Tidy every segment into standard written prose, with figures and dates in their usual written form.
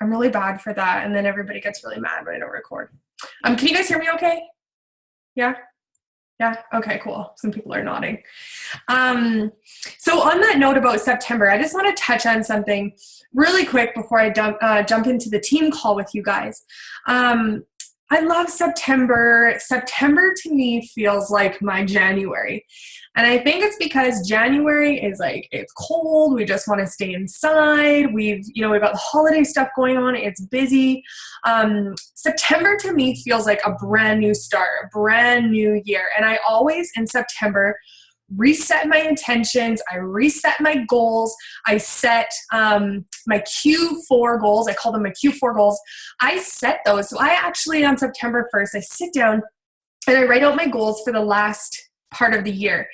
I'm really bad for that. And then everybody gets really mad when I don't record. Can you guys hear me okay? Yeah? Yeah? Okay, cool. Some people are nodding. So on that note about September, I just want to touch on something really quick before I jump into the team call with you guys. I love September. September to me feels like my January. And I think it's because January is like, it's cold. We just want to stay inside. We've got the holiday stuff going on. It's busy. September to me feels like a brand new start, a brand new year. And I always in September reset my intentions. I reset my goals. I set my Q4 goals. I call them my Q4 goals. I set those. So I actually, on September 1st, I sit down and I write out my goals for the last part of the year.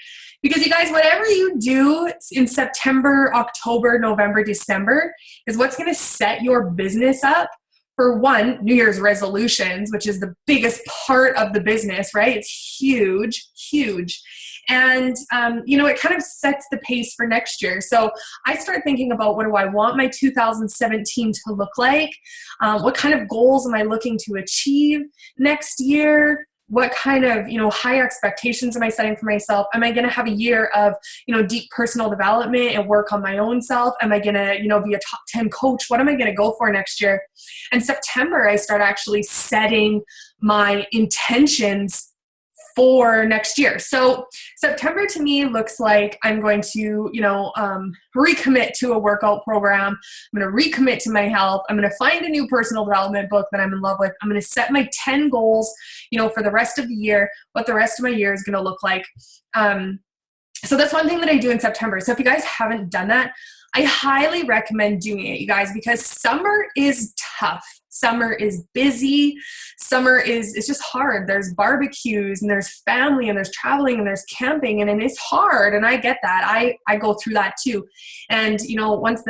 Because you guys, whatever you do in September, October, November, December is what's going to set your business up for one, New Year's resolutions, which is the biggest part of the business, right? It's huge, huge. And, it kind of sets the pace for next year. So I start thinking about, what do I want my 2017 to look like? What kind of goals am I looking to achieve next year? What kind of, high expectations am I setting for myself? Am I going to have a year of, deep personal development and work on my own self? Am I going to, be a top 10 coach? What am I going to go for next year? And September, I start actually setting my intentions for next year. So September to me looks like I'm going to, recommit to a workout program. I'm going to recommit to my health. I'm going to find a new personal development book that I'm in love with. I'm going to set my 10 goals, for the rest of the year, what the rest of my year is going to look like. So that's one thing that I do in September. So if you guys haven't done that, I highly recommend doing it, you guys, because summer is tough. Summer is busy. Summer it's just hard. There's barbecues and there's family and there's traveling and there's camping and it's hard. And I get that. I go through that too. And, once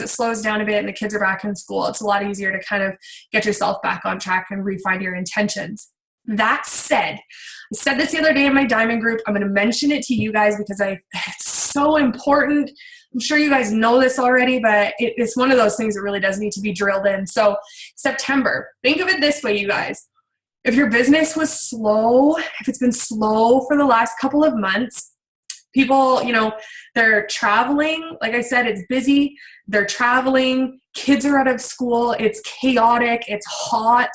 it slows down a bit and the kids are back in school, it's a lot easier to kind of get yourself back on track and refine your intentions. That said, I said this the other day in my diamond group. I'm going to mention it to you guys because it's so important. I'm sure you guys know this already, but it's one of those things that really does need to be drilled in. So September, think of it this way, you guys. If your business was slow, if it's been slow for the last couple of months, people, they're traveling. Like I said, it's busy. They're traveling. Kids are out of school. It's chaotic. It's hot.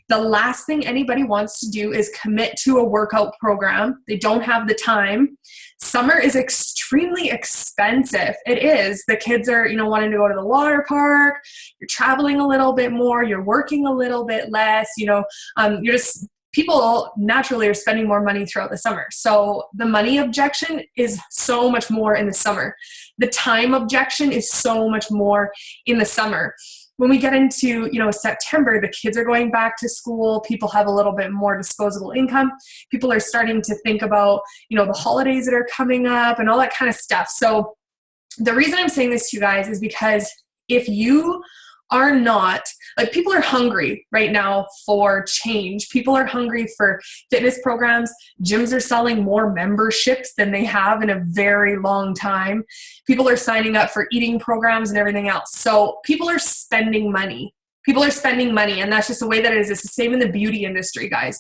The last thing anybody wants to do is commit to a workout program. They don't have the time. Summer is extremely expensive. It is. The kids are, wanting to go to the water park. You're traveling a little bit more. You're working a little bit less. People naturally are spending more money throughout the summer. So the money objection is so much more in the summer. The time objection is so much more in the summer. When we get into, September, the kids are going back to school. People have a little bit more disposable income. People are starting to think about, the holidays that are coming up and all that kind of stuff. So the reason I'm saying this to you guys is because if you are not, people are hungry right now for change. People are hungry for fitness programs. Gyms are selling more memberships than they have in a very long time. People are signing up for eating programs and everything else. So people are spending money. And that's just the way that it is. It's the same in the beauty industry, guys.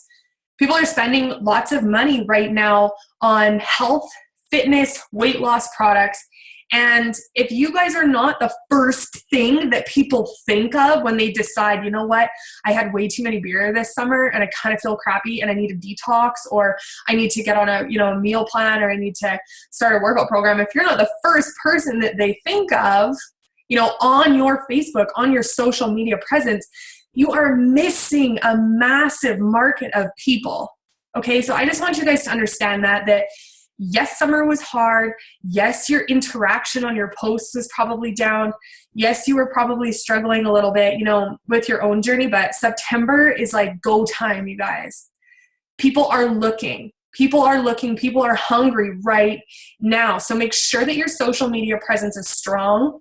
People are spending lots of money right now on health, fitness, weight loss products. And if you guys are not the first thing that people think of when they decide, I had way too many beer this summer and I kind of feel crappy and I need a detox, or I need to get on a meal plan, or I need to start a workout program. If you're not the first person that they think of, on your Facebook, on your social media presence, you are missing a massive market of people. Okay. So I just want you guys to understand that yes, summer was hard. Yes, your interaction on your posts was probably down. Yes, you were probably struggling a little bit, with your own journey, but September is like go time, you guys. People are looking. People are hungry right now. So make sure that your social media presence is strong.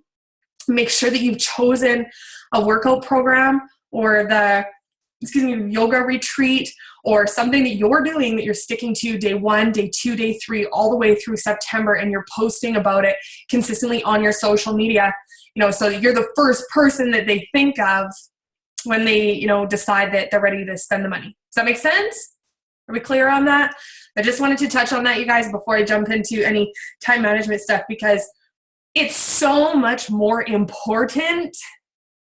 Make sure that you've chosen a workout program or the yoga retreat or something that you're doing that you're sticking to day 1, day 2, day 3, all the way through September, and you're posting about it consistently on your social media, so you're the first person that they think of when they, decide that they're ready to spend the money. Does that make sense? Are we clear on that? I just wanted to touch on that, you guys, before I jump into any time management stuff, because it's so much more important,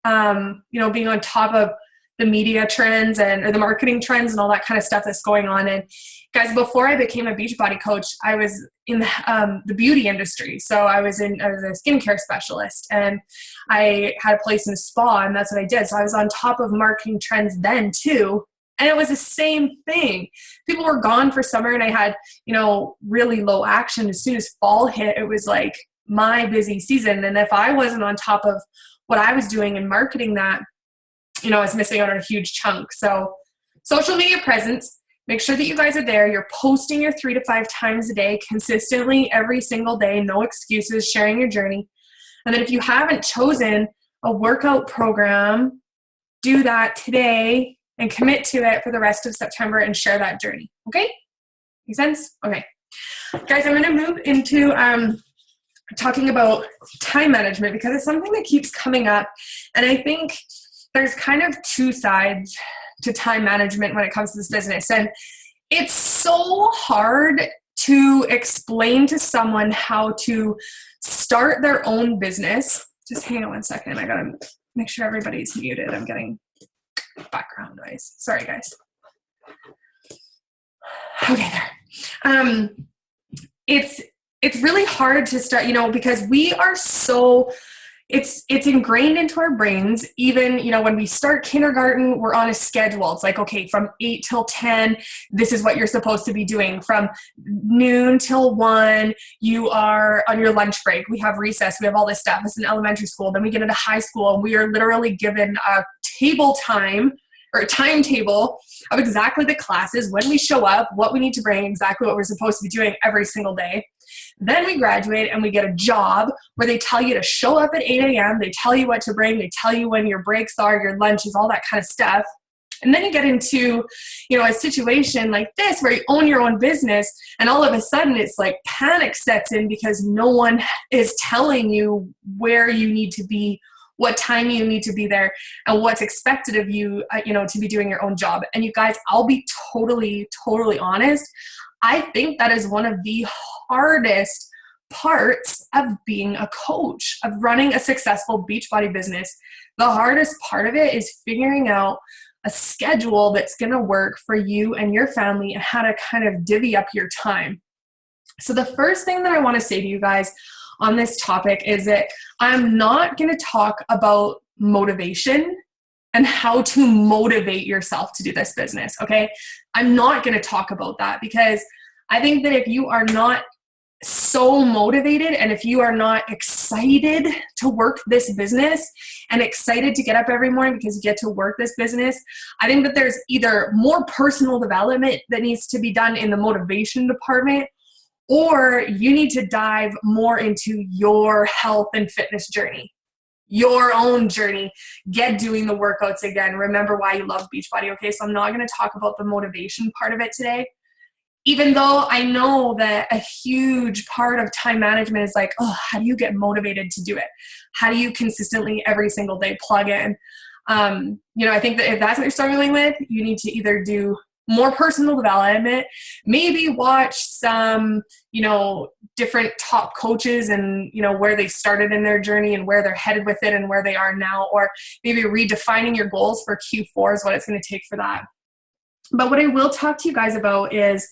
being on top of the media trends or the marketing trends and all that kind of stuff that's going on. And guys, before I became a Beachbody coach, I was in the beauty industry. So I was a skincare specialist, and I had a place in a spa, and that's what I did. So I was on top of marketing trends then too. And it was the same thing. People were gone for summer, and I had, really low action. As soon as fall hit, it was like my busy season. And if I wasn't on top of what I was doing in marketing that, I was missing out on a huge chunk. So social media presence, make sure that you guys are there. You're posting your 3 to 5 times a day, consistently every single day, no excuses, sharing your journey. And then if you haven't chosen a workout program, do that today and commit to it for the rest of September and share that journey. Okay? Make sense? Okay. Guys, I'm going to move into talking about time management, because it's something that keeps coming up. And I think there's kind of 2 sides to time management when it comes to this business. And it's so hard to explain to someone how to start their own business. Just hang on one second. I gotta make sure everybody's muted. I'm getting background noise. Sorry, guys. Okay, there. It's really hard to start, because we are so, it's ingrained into our brains. Even, when we start kindergarten, we're on a schedule. It's like, okay, from 8 till 10, this is what you're supposed to be doing. From noon till 1, you are on your lunch break. We have recess. We have all this stuff. It's in elementary school. Then we get into high school, and we are literally given a table time or a timetable of exactly the classes, when we show up, what we need to bring, exactly what we're supposed to be doing every single day. Then we graduate and we get a job where they tell you to show up at 8 a.m. They tell you what to bring. They tell you when your breaks are, your lunches, all that kind of stuff. And then you get into, a situation like this where you own your own business, and all of a sudden it's like panic sets in because no one is telling you where you need to be, what time you need to be there, and what's expected of you, to be doing your own job. And you guys, I'll be totally, totally honest. I think that is one of the hardest parts of being a coach, of running a successful Beachbody business. The hardest part of it is figuring out a schedule that's going to work for you and your family, and how to kind of divvy up your time. So the first thing that I want to say to you guys on this topic is that I'm not going to talk about motivation and how to motivate yourself to do this business, okay? I'm not going to talk about that, because I think that if you are not so motivated, and if you are not excited to work this business and excited to get up every morning because you get to work this business, I think that there's either more personal development that needs to be done in the motivation department, or you need to dive more into your health and fitness journey, your own journey. Get doing the workouts again. Remember why you love Beachbody, okay? So I'm not going to talk about the motivation part of it today, even though I know that a huge part of time management is like, oh, how do you get motivated to do it? How do you consistently every single day plug in? I think that if that's what you're struggling with, you need to either do more personal development, maybe watch some, different top coaches and, where they started in their journey and where they're headed with it and where they are now, or maybe redefining your goals for Q4 is what it's going to take for that. But what I will talk to you guys about is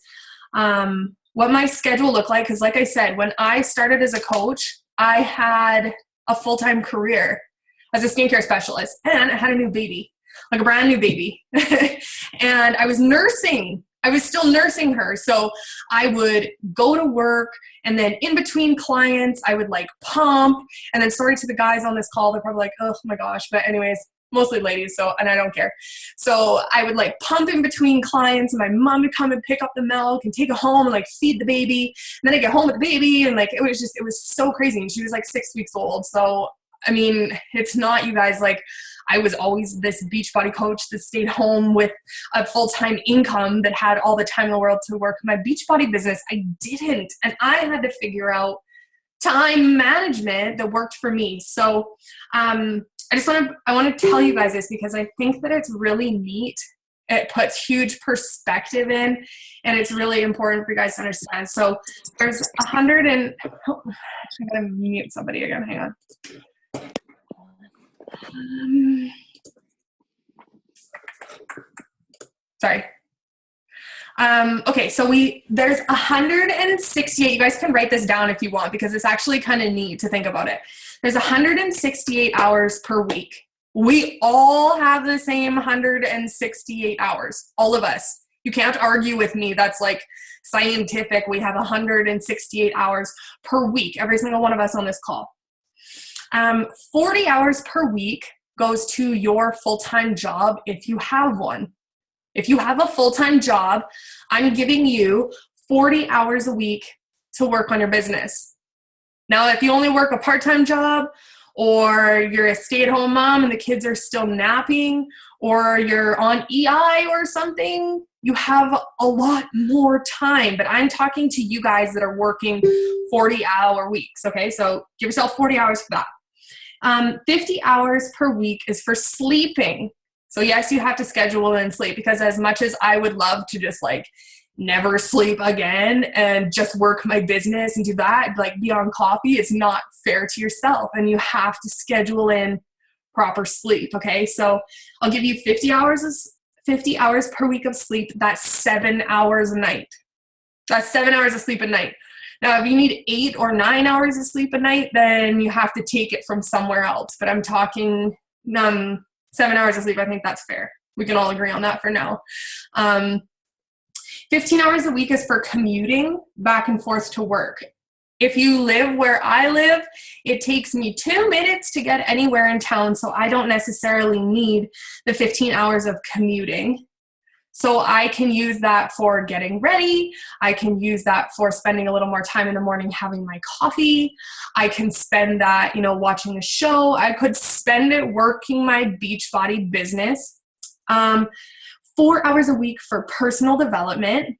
what my schedule looked like. Because like I said, when I started as a coach, I had a full-time career as a skincare specialist, and I had a new baby, like a brand new baby. And I was nursing. I was still nursing her. So I would go to work, and then in between clients, I would like pump. And then sorry to the guys on this call, they're probably like, oh my gosh. But anyways, mostly ladies, and I don't care. So I would like pump in between clients, and my mom would come and pick up the milk and take it home and like feed the baby. And then I get home with the baby, and like it was so crazy. And she was like 6 weeks old. So I mean, it's not, you guys, like I was always this Beachbody coach that stayed home with a full-time income that had all the time in the world to work my Beachbody business. I didn't. And I had to figure out time management that worked for me. So I want to tell you guys this because I think that it's really neat. It puts huge perspective in, and it's really important for you guys to understand. So there's I gotta mute somebody again. Hang on. Sorry. Okay, so there's 168. You guys can write this down if you want because it's actually kind of neat to think about it. There's 168 hours per week. We all have the same 168 hours, all of us. You can't argue with me. That's like scientific. We have 168 hours per week, every single one of us on this call. 40 hours per week goes to your full-time job if you have one. If you have a full-time job, I'm giving you 40 hours a week to work on your business. Now, if you only work a part-time job, or you're a stay-at-home mom and the kids are still napping, or you're on EI or something, you have a lot more time. But I'm talking to you guys that are working 40-hour weeks, okay? So give yourself 40 hours for that. 50 hours per week is for sleeping. So yes, you have to schedule in sleep because as much as I would love to just like never sleep again and just work my business and do that, like be on coffee, it's not fair to yourself and you have to schedule in proper sleep, okay? So I'll give you 50 hours per week of sleep. That's 7 hours a night. That's 7 hours of sleep a night. Now, if you need 8 or 9 hours of sleep a night, then you have to take it from somewhere else. But I'm talking 7 hours of sleep. I think that's fair. We can all agree on that for now. 15 hours a week is for commuting back and forth to work. If you live where I live, it takes me 2 minutes to get anywhere in town, so I don't necessarily need the 15 hours of commuting. So I can use that for getting ready. I can use that for spending a little more time in the morning having my coffee. I can spend that, watching a show. I could spend it working my Beachbody business. 4 hours a week for personal development.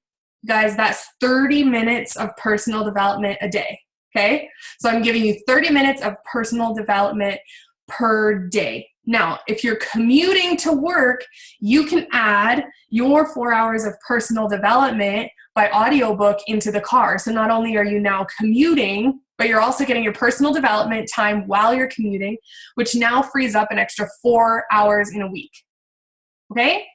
Guys, that's 30 minutes of personal development a day, okay? So I'm giving you 30 minutes of personal development per day. Now, if you're commuting to work, you can add your 4 hours of personal development by audiobook into the car. So not only are you now commuting, but you're also getting your personal development time while you're commuting, which now frees up an extra 4 hours in a week, okay?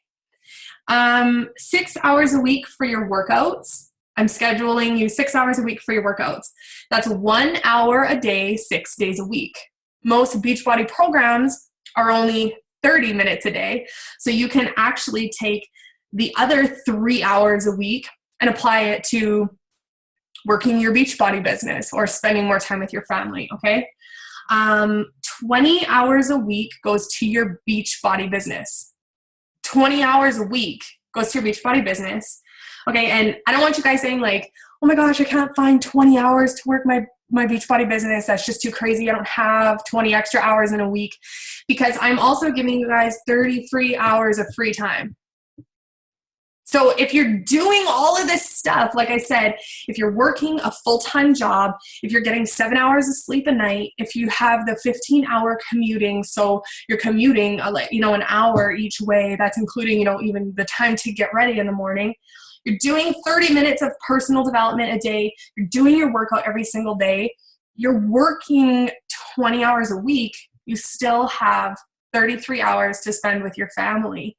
6 hours a week for your workouts. I'm scheduling you 6 hours a week for your workouts. That's 1 hour a day, 6 days a week. Most Beachbody programs are only 30 minutes a day. So you can actually take the other 3 hours a week and apply it to working your Beachbody business or spending more time with your family, okay? 20 hours a week goes to your Beachbody business. 20 hours a week goes to your Beachbody business. Okay, and I don't want you guys saying like, oh my gosh, I can't find 20 hours to work my Beachbody business. That's just too crazy. I don't have 20 extra hours in a week, because I'm also giving you guys 33 hours of free time. So if you're doing all of this stuff, like I said, if you're working a full-time job, if you're getting 7 hours of sleep a night, if you have the 15-hour commuting, so you're commuting, an hour each way, that's including, even the time to get ready in the morning. You're doing 30 minutes of personal development a day. You're doing your workout every single day. You're working 20 hours a week. You still have 33 hours to spend with your family,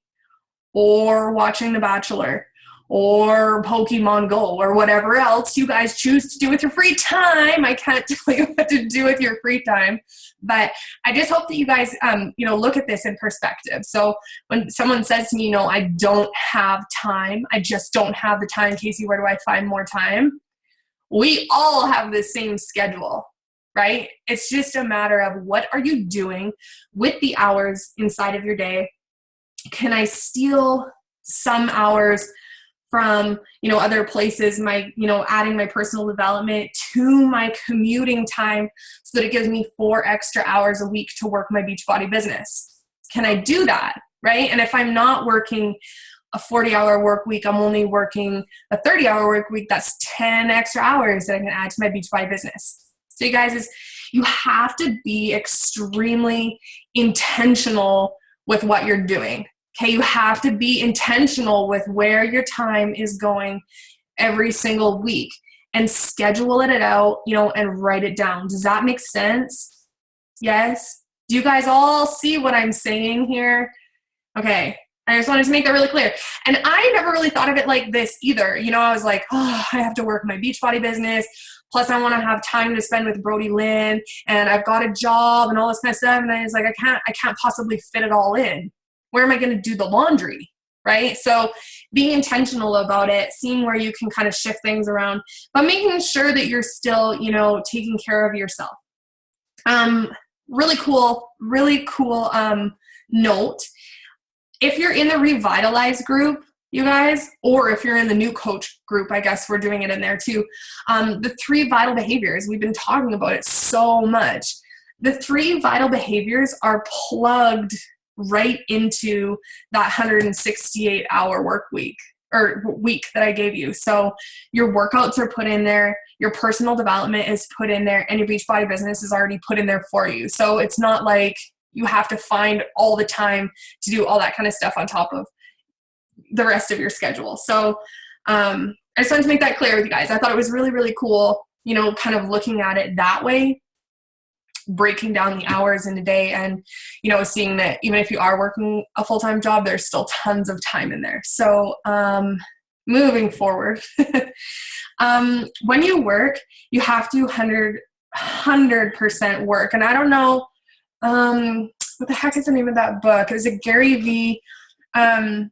or watching The Bachelor, or Pokemon Go, or whatever else you guys choose to do with your free time. I can't tell you what to do with your free time, but I just hope that you guys, look at this in perspective. So when someone says to me, I don't have time, I just don't have the time, Casey, where do I find more time? We all have the same schedule, right? It's just a matter of what are you doing with the hours inside of your day. Can I steal some hours from, other places, adding my personal development to my commuting time so that it gives me 4 extra hours a week to work my Beachbody business? can I do that, right? And if I'm not working a 40-hour work week, I'm only working a 30-hour work week, that's 10 extra hours that I can add to my Beachbody business. So you guys, you have to be extremely intentional with what you're doing. Okay, you have to be intentional with where your time is going every single week and schedule it out, and write it down. Does that make sense? Yes? Do you guys all see what I'm saying here? Okay. I just wanted to make that really clear. And I never really thought of it like this either. I was like, I have to work my Beachbody business. Plus I want to have time to spend with Brody Lynn, and I've got a job and all this kind of stuff. And I was like, I can't possibly fit it all in. Where am I going to do the laundry? Right? So being intentional about it, seeing where you can kind of shift things around, but making sure that you're still, taking care of yourself. Really cool note. If you're in the Revitalize group, you guys, or if you're in the new coach group, I guess we're doing it in there too. The 3 vital behaviors, we've been talking about it so much. The 3 vital behaviors are plugged right into that 168-hour work week that I gave you. So your workouts are put in there, your personal development is put in there, and your Beachbody business is already put in there for you. So it's not like you have to find all the time to do all that kind of stuff on top of the rest of your schedule. So I just wanted to make that clear with you guys. I thought it was really, really cool, kind of looking at it that way, breaking down the hours in a day, and, seeing that even if you are working a full-time job, there's still tons of time in there. So moving forward, when you work, you have to 100% work. And I don't know, what the heck is the name of that book? Is it Gary V? How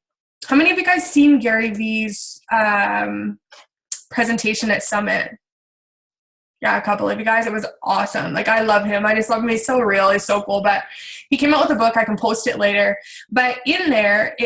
many of you guys seen Gary V's presentation at Summit? Yeah, a couple of you guys. It was awesome. Like, I love him. I just love him. He's so real. He's so cool. But he came out with a book. I can post it later. But in there,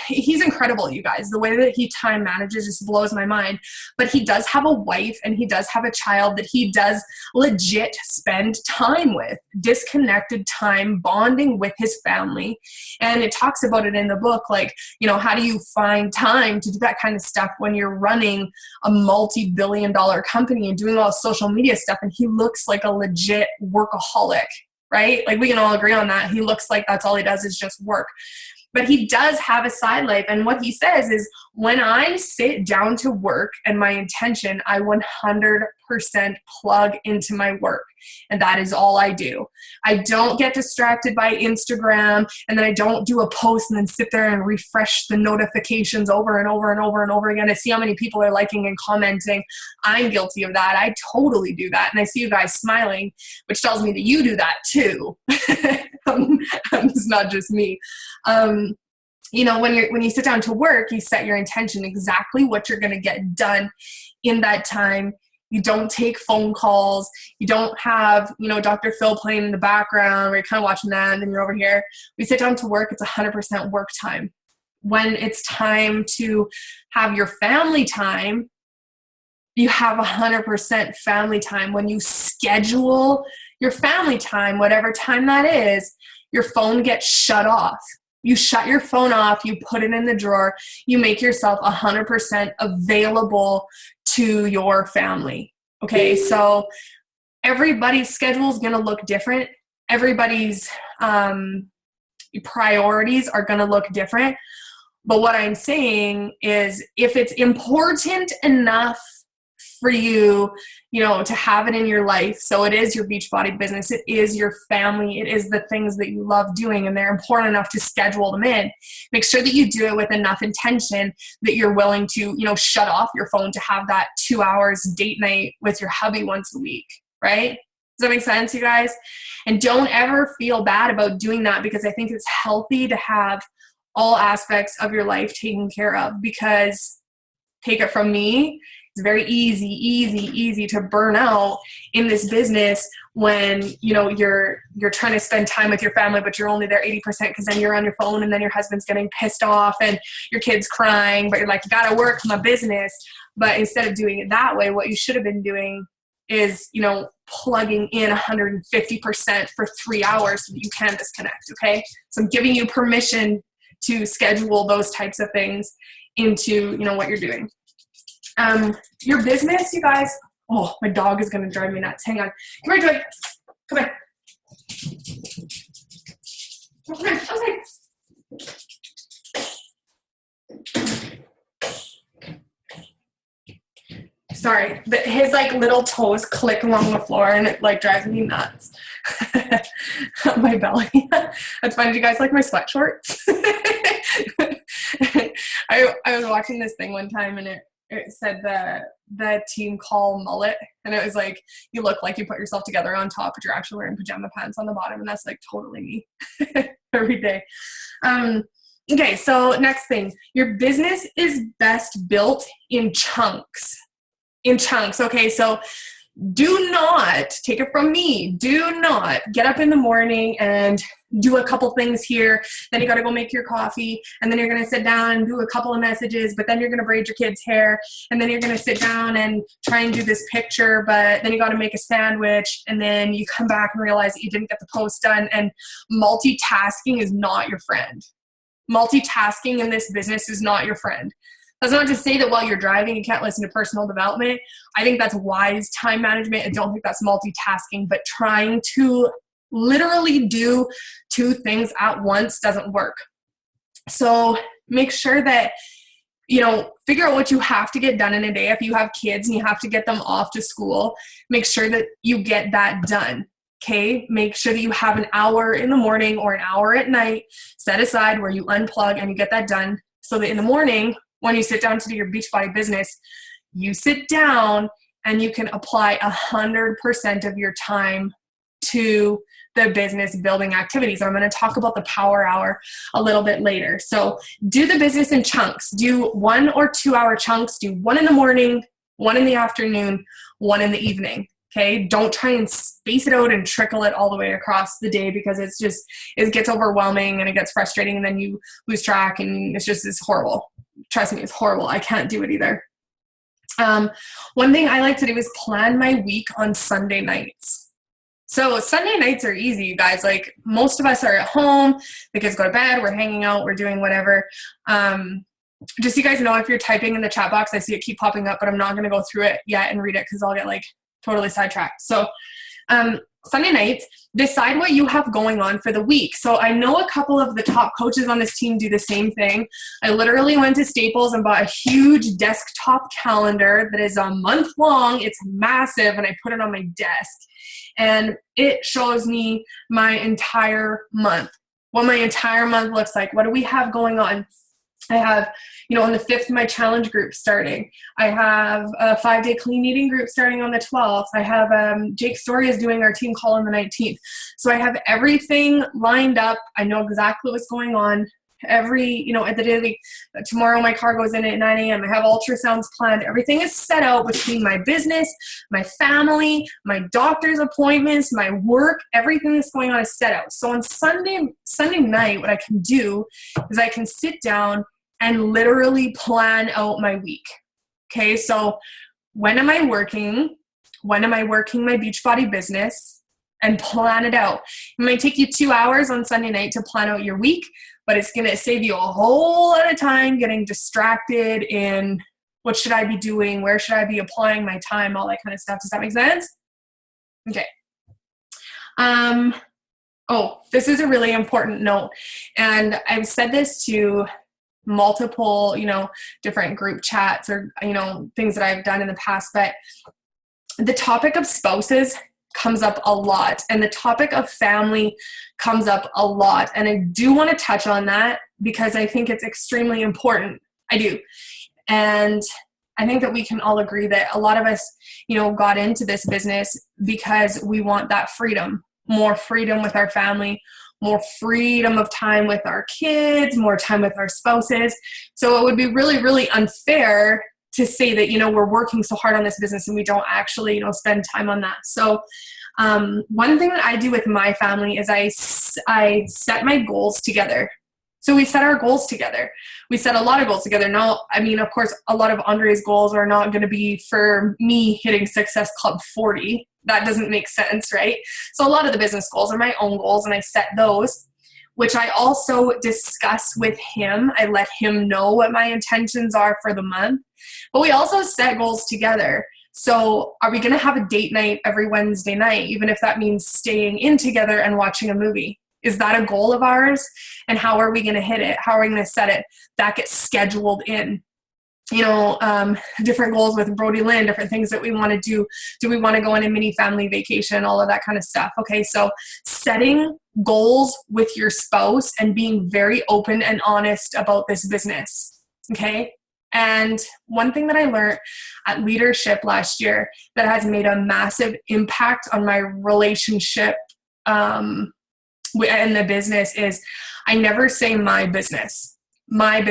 he's incredible, you guys. The way that he time manages just blows my mind. But he does have a wife and he does have a child that he does legit spend time with, disconnected time, bonding with his family. And it talks about it in the book, like, how do you find time to do that kind of stuff when you're running a multi-billion-dollar company and doing all the social media stuff? And he looks like a legit workaholic, right? Like, we can all agree on that. He looks like that's all he does is just work. But he does have a side life. And what he says is, when I sit down to work and my intention, I 100% plug into my work. And that is all I do. I don't get distracted by Instagram, and then I don't do a post and then sit there and refresh the notifications over and over and over and over again to see how many people are liking and commenting. I'm guilty of that. I totally do that. And I see you guys smiling, which tells me that you do that too. It's not just me. When you sit down to work, you set your intention, exactly what you're going to get done in that time. You don't take phone calls. You don't have, Dr. Phil playing in the background where you're kind of watching that and then you're over here. We sit down to work, it's 100% work time. When it's time to have your family time, you have 100% family time. When you schedule your family time, whatever time that is, your phone gets shut off. You shut your phone off, you put it in the drawer, you make yourself 100% available to your family. Okay, so everybody's schedule is going to look different. Everybody's priorities are going to look different. But what I'm saying is, if it's important enough for you, to have it in your life. So it is your Beachbody business. It is your family. It is the things that you love doing, and they're important enough to schedule them in. Make sure that you do it with enough intention that you're willing to, shut off your phone to have that 2 hours date night with your hubby once a week, right? Does that make sense, you guys? And don't ever feel bad about doing that, because I think it's healthy to have all aspects of your life taken care of, because, take it from me, it's very easy to burn out in this business when, you're trying to spend time with your family, but you're only there 80% because then you're on your phone and then your husband's getting pissed off and your kid's crying, but you're like, you gotta work my business. But instead of doing it that way, what you should have been doing is, you know, plugging in 150% for 3 hours so that you can disconnect, okay? So I'm giving you permission to schedule those types of things into, you know, what you're doing. Your business, you guys, oh, my dog is going to drive me nuts. Hang on. Come here, Joy. Come here. Come here. Come here. Sorry, but his like little toes click along the floor and it like drives me nuts. My belly. That's fine. Do you guys like my sweat shorts? I was watching this thing one time and it said the team call mullet, and it was like, you look like you put yourself together on top, but you're actually wearing pajama pants on the bottom, and that's like totally me every day. Okay, so next thing, your business is best built in chunks. Okay, so do not, take it from me, do not get up in the morning and do a couple things here, then you got to go make your coffee, and then you're going to sit down and do a couple of messages, but then you're going to braid your kids' hair, and then you're going to sit down and try and do this picture, but then you got to make a sandwich, and then you come back and realize that you didn't get the post done. And multitasking is not your friend. Multitasking in this business is not your friend. That's not to say that while you're driving you can't listen to personal development. I think that's wise time management. I don't think that's multitasking, but trying to literally do 2 things at once doesn't work. So make sure that, you know, figure out what you have to get done in a day. If you have kids and you have to get them off to school, make sure that you get that done. Okay, make sure that you have an hour in the morning or an hour at night set aside where you unplug and you get that done, so that in the morning, when you sit down to do your Beachbody business, you sit down and you can apply 100% of your time to the business building activities. I'm going to talk about the power hour a little bit later. So do the business in chunks. Do 1 or 2 hour chunks. Do 1 in the morning, 1 in the afternoon, 1 in the evening. Okay, don't try and space it out and trickle it all the way across the day, because it gets overwhelming and it gets frustrating, and then you lose track, and it's horrible. Trust me, it's horrible. I can't do it either. One thing I like to do is plan my week on Sunday nights. So Sunday nights are easy, you guys. Like, most of us are at home, the kids go to bed, we're hanging out, we're doing whatever. Just so you guys know, if you're typing in the chat box, I see it keep popping up, but I'm not going to go through it yet and read it because I'll get like totally sidetracked. So Sunday nights, decide what you have going on for the week. So I know a couple of the top coaches on this team do the same thing. I literally went to Staples and bought a huge desktop calendar that is a month long. It's massive, and I put it on my desk, and it shows me my entire month, what my entire month looks like. What do we have going on? I have, on the 5th, my challenge group starting. I have a 5-day clean eating group starting on the 12th. I have Jake Story is doing our team call on the 19th. So I have everything lined up. I know exactly what's going on. At the daily, tomorrow my car goes in at 9 a.m. I have ultrasounds planned. Everything is set out between my business, my family, my doctor's appointments, my work. Everything that's going on is set out. So on Sunday night, what I can do is I can sit down and literally plan out my week. Okay, so when am I working? When am I working my Beachbody business? And plan it out. It might take you 2 hours on Sunday night to plan out your week, but it's going to save you a whole lot of time getting distracted in what should I be doing? Where should I be applying my time? All that kind of stuff. Does that make sense? Okay. This is a really important note. And I've said this to multiple, different group chats or, things that I've done in the past, but the topic of spouses comes up a lot, and the topic of family comes up a lot. And I do want to touch on that because I think it's extremely important. I do. And I think that we can all agree that a lot of us, got into this business because we want that freedom, more freedom with our family, more freedom of time with our kids, more time with our spouses. So it would be really, really unfair to say that, we're working so hard on this business and we don't actually, spend time on that. So one thing that I do with my family is I set my goals together. So we set our goals together. We set a lot of goals together. Now, I mean, of course, a lot of Andre's goals are not going to be for me hitting Success Club 40. That doesn't make sense, right? So a lot of the business goals are my own goals, and I set those, which I also discuss with him. I let him know what my intentions are for the month. But we also set goals together. So are we going to have a date night every Wednesday night, even if that means staying in together and watching a movie? Is that a goal of ours? And how are we going to hit it? How are we going to set it? That gets scheduled in. You know, different goals with Brody Lynn, different things that we want to do. Do we want to go on a mini family vacation? All of that kind of stuff. Okay, so setting goals with your spouse and being very open and honest about this business. Okay. And one thing that I learned at leadership last year that has made a massive impact on my relationship in the business is I never say my business, my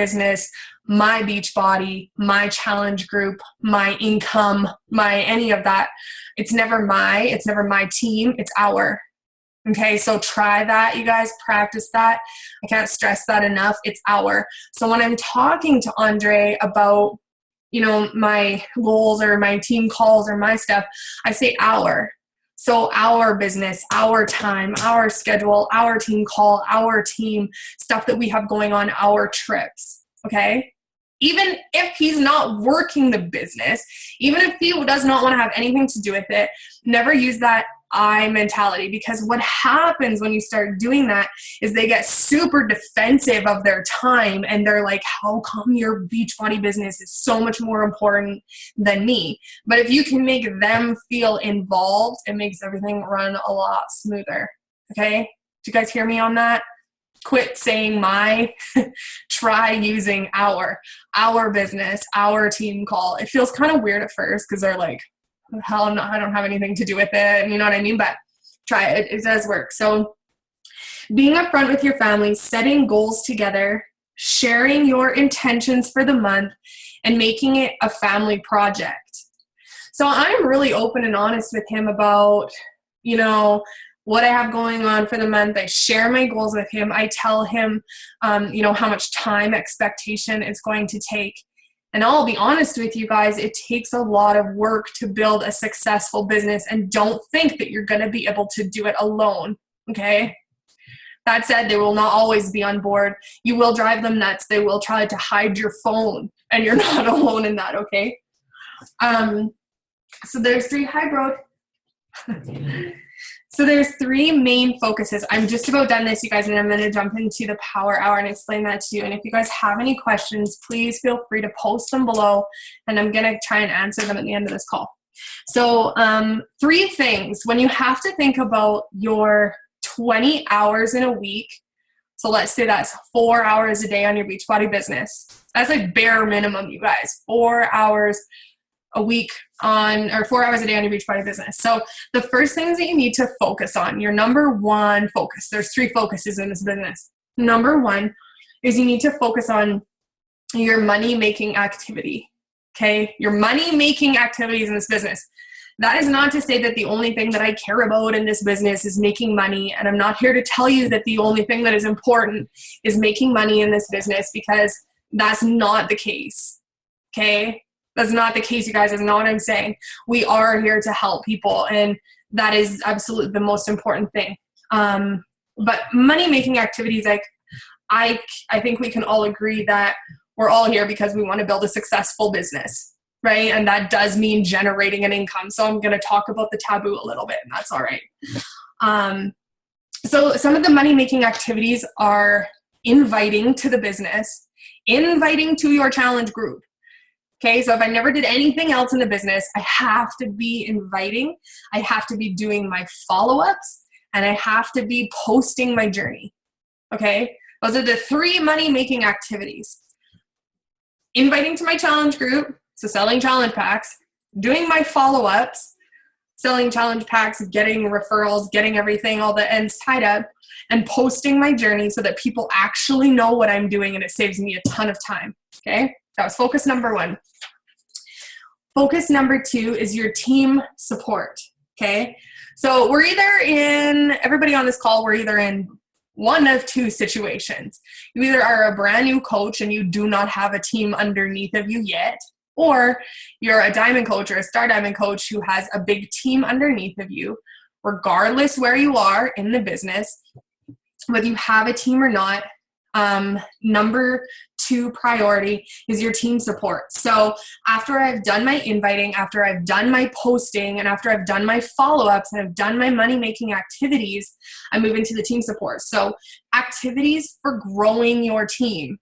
Beachbody, my challenge group, my income, my any of that. It's never my team, it's our. Okay, so try that, you guys, practice that. I can't stress that enough. It's our. So when I'm talking to Andre about, you know, my goals or my team calls or my stuff, I say our. So our business, our time, our schedule, our team call, our team, stuff that we have going on, our trips, okay? Even if he's not working the business, even if he does not want to have anything to do with it, never use that I mentality, because what happens when you start doing that is they get super defensive of their time and they're like, how come your Beachbody business is so much more important than me? But if you can make them feel involved, it makes everything run a lot smoother. Okay? Do you guys hear me on that? Quit saying my, try using our business, our team call. It feels kind of weird at first because they're like, hell no, I don't have anything to do with it. And you know what I mean? But try it. It does work. So being upfront with your family, setting goals together, sharing your intentions for the month, and making it a family project. So I'm really open and honest with him about, you know, what I have going on for the month. I share my goals with him. I tell him, you know, how much time expectation it's going to take. And I'll be honest with you guys, it takes a lot of work to build a successful business, and don't think that you're going to be able to do it alone, okay? That said, they will not always be on board. You will drive them nuts. They will try to hide your phone, and you're not alone in that, okay? So there's So there's three main focuses. I'm just about done this, you guys, and I'm going to jump into the power hour and explain that to you. And if you guys have any questions, please feel free to post them below, and I'm going to try and answer them at the end of this call. So 3 things when you have to think about your 20 hours in a week. So let's say that's 4 hours a day on your Beachbody business. That's like bare minimum, you guys. 4 hours a week on, or 4 hours a day on your Beachbody business. So the first things that you need to focus on, your number one focus, there's 3 focuses in this business. Number 1 is you need to focus on your money-making activity, okay? Your money-making activities in this business. That is not to say that the only thing that I care about in this business is making money, and I'm not here to tell you that the only thing that is important is making money in this business, because that's not the case, okay? That's not the case, you guys. That's not what I'm saying. We are here to help people, and that is absolutely the most important thing. But money-making activities, like I think we can all agree that we're all here because we want to build a successful business, right? And that does mean generating an income. So I'm going to talk about the taboo a little bit, and that's all right. So some of the money-making activities are inviting to the business, inviting to your challenge group. Okay, so if I never did anything else in the business, I have to be inviting, I have to be doing my follow-ups, and I have to be posting my journey. Okay, those are the 3 money-making activities. Inviting to my challenge group, so selling challenge packs, doing my follow-ups, selling challenge packs, getting referrals, getting everything, all the ends tied up, and posting my journey so that people actually know what I'm doing, and it saves me a ton of time. Okay, that was focus number 1. Focus number 2 is your team support. Okay, so we're either in, everybody on this call, we're either in one of two situations. You either are a brand new coach and you do not have a team underneath of you yet, or you're a diamond coach or a star diamond coach who has a big team underneath of you. Regardless where you are in the business, whether you have a team or not, number 2 priority is your team support. So after I've done my inviting, after I've done my posting, and after I've done my follow-ups and I've done my money-making activities, I move into the team support. So activities for growing your team.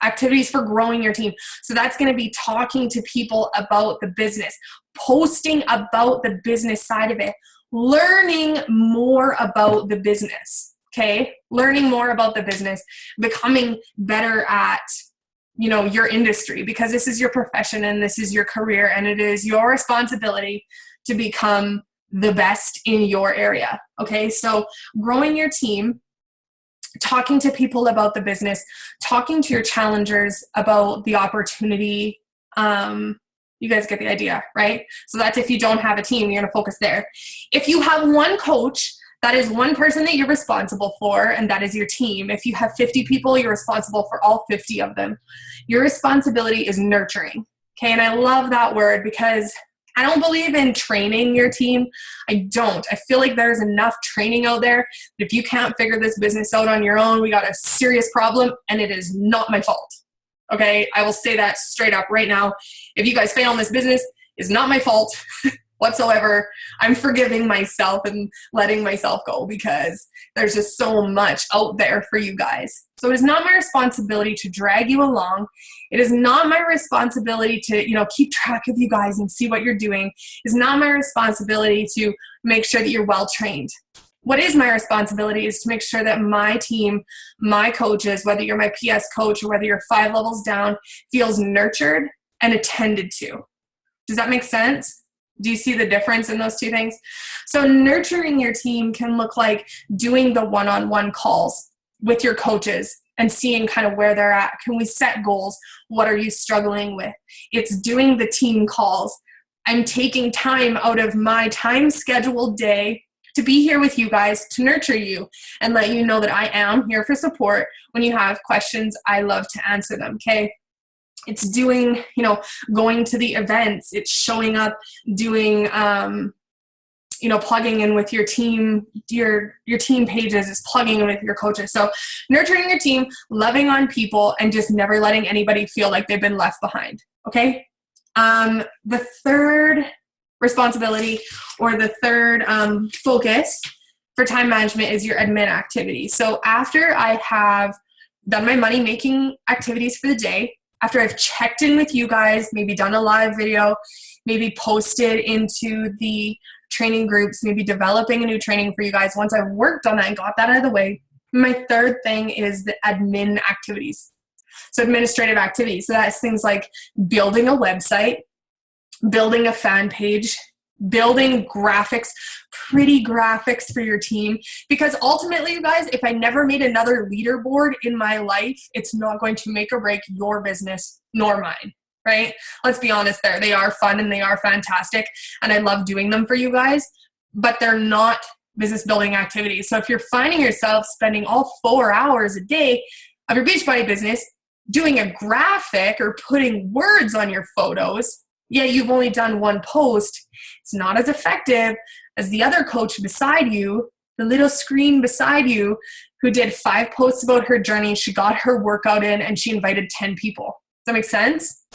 Activities for growing your team. So that's going to be talking to people about the business, posting about the business side of it, learning more about the business. Okay, learning more about the business, becoming better at, your industry, because this is your profession and this is your career, and it is your responsibility to become the best in your area. Okay, so growing your team, talking to people about the business, talking to your challengers about the opportunity. You guys get the idea, right? So that's if you don't have a team, you're going to focus there. If you have one coach, that is one person that you're responsible for, and that is your team. If you have 50 people, you're responsible for all 50 of them. Your responsibility is nurturing. Okay, and I love that word because I don't believe in training your team. I don't. I feel like there's enough training out there that if you can't figure this business out on your own, we got a serious problem, and it is not my fault. Okay, I will say that straight up right now. If you guys fail in this business, it's not my fault whatsoever. I'm forgiving myself and letting myself go because there's just so much out there for you guys. So it is not my responsibility to drag you along. It is not my responsibility to, keep track of you guys and see what you're doing. It's not my responsibility to make sure that you're well trained. What is my responsibility is to make sure that my team, my coaches, whether you're my PS coach or whether you're 5 levels down, feels nurtured and attended to. Does that make sense? Do you see the difference in those two things? So nurturing your team can look like doing the one-on-one calls with your coaches and seeing kind of where they're at. Can we set goals? What are you struggling with? It's doing the team calls. I'm taking time out of my time scheduled day to be here with you guys, to nurture you and let you know that I am here for support. When you have questions, I love to answer them, okay? It's doing, going to the events. It's showing up, doing, plugging in with your team, your team pages. It's plugging in with your coaches. So nurturing your team, loving on people, and just never letting anybody feel like they've been left behind. Okay. The third responsibility or the third focus for time management is your admin activities. So after I have done my money making activities for the day, after I've checked in with you guys, maybe done a live video, maybe posted into the training groups, maybe developing a new training for you guys. Once I've worked on that and got that out of the way, my third thing is the admin activities. So administrative activities. So that's things like building a website, building a fan page, building graphics, pretty graphics for your team. Because ultimately, you guys, if I never made another leaderboard in my life, it's not going to make or break your business nor mine, right? Let's be honest there. They are fun and they are fantastic, and I love doing them for you guys, but they're not business building activities. So if you're finding yourself spending all 4 hours a day of your Beachbody business doing a graphic or putting words on your photos, yet you've only done one post, it's not as effective as the other coach beside you, the little screen beside you, who did 5 posts about her journey. She got her workout in and she invited 10 people. Does that make sense?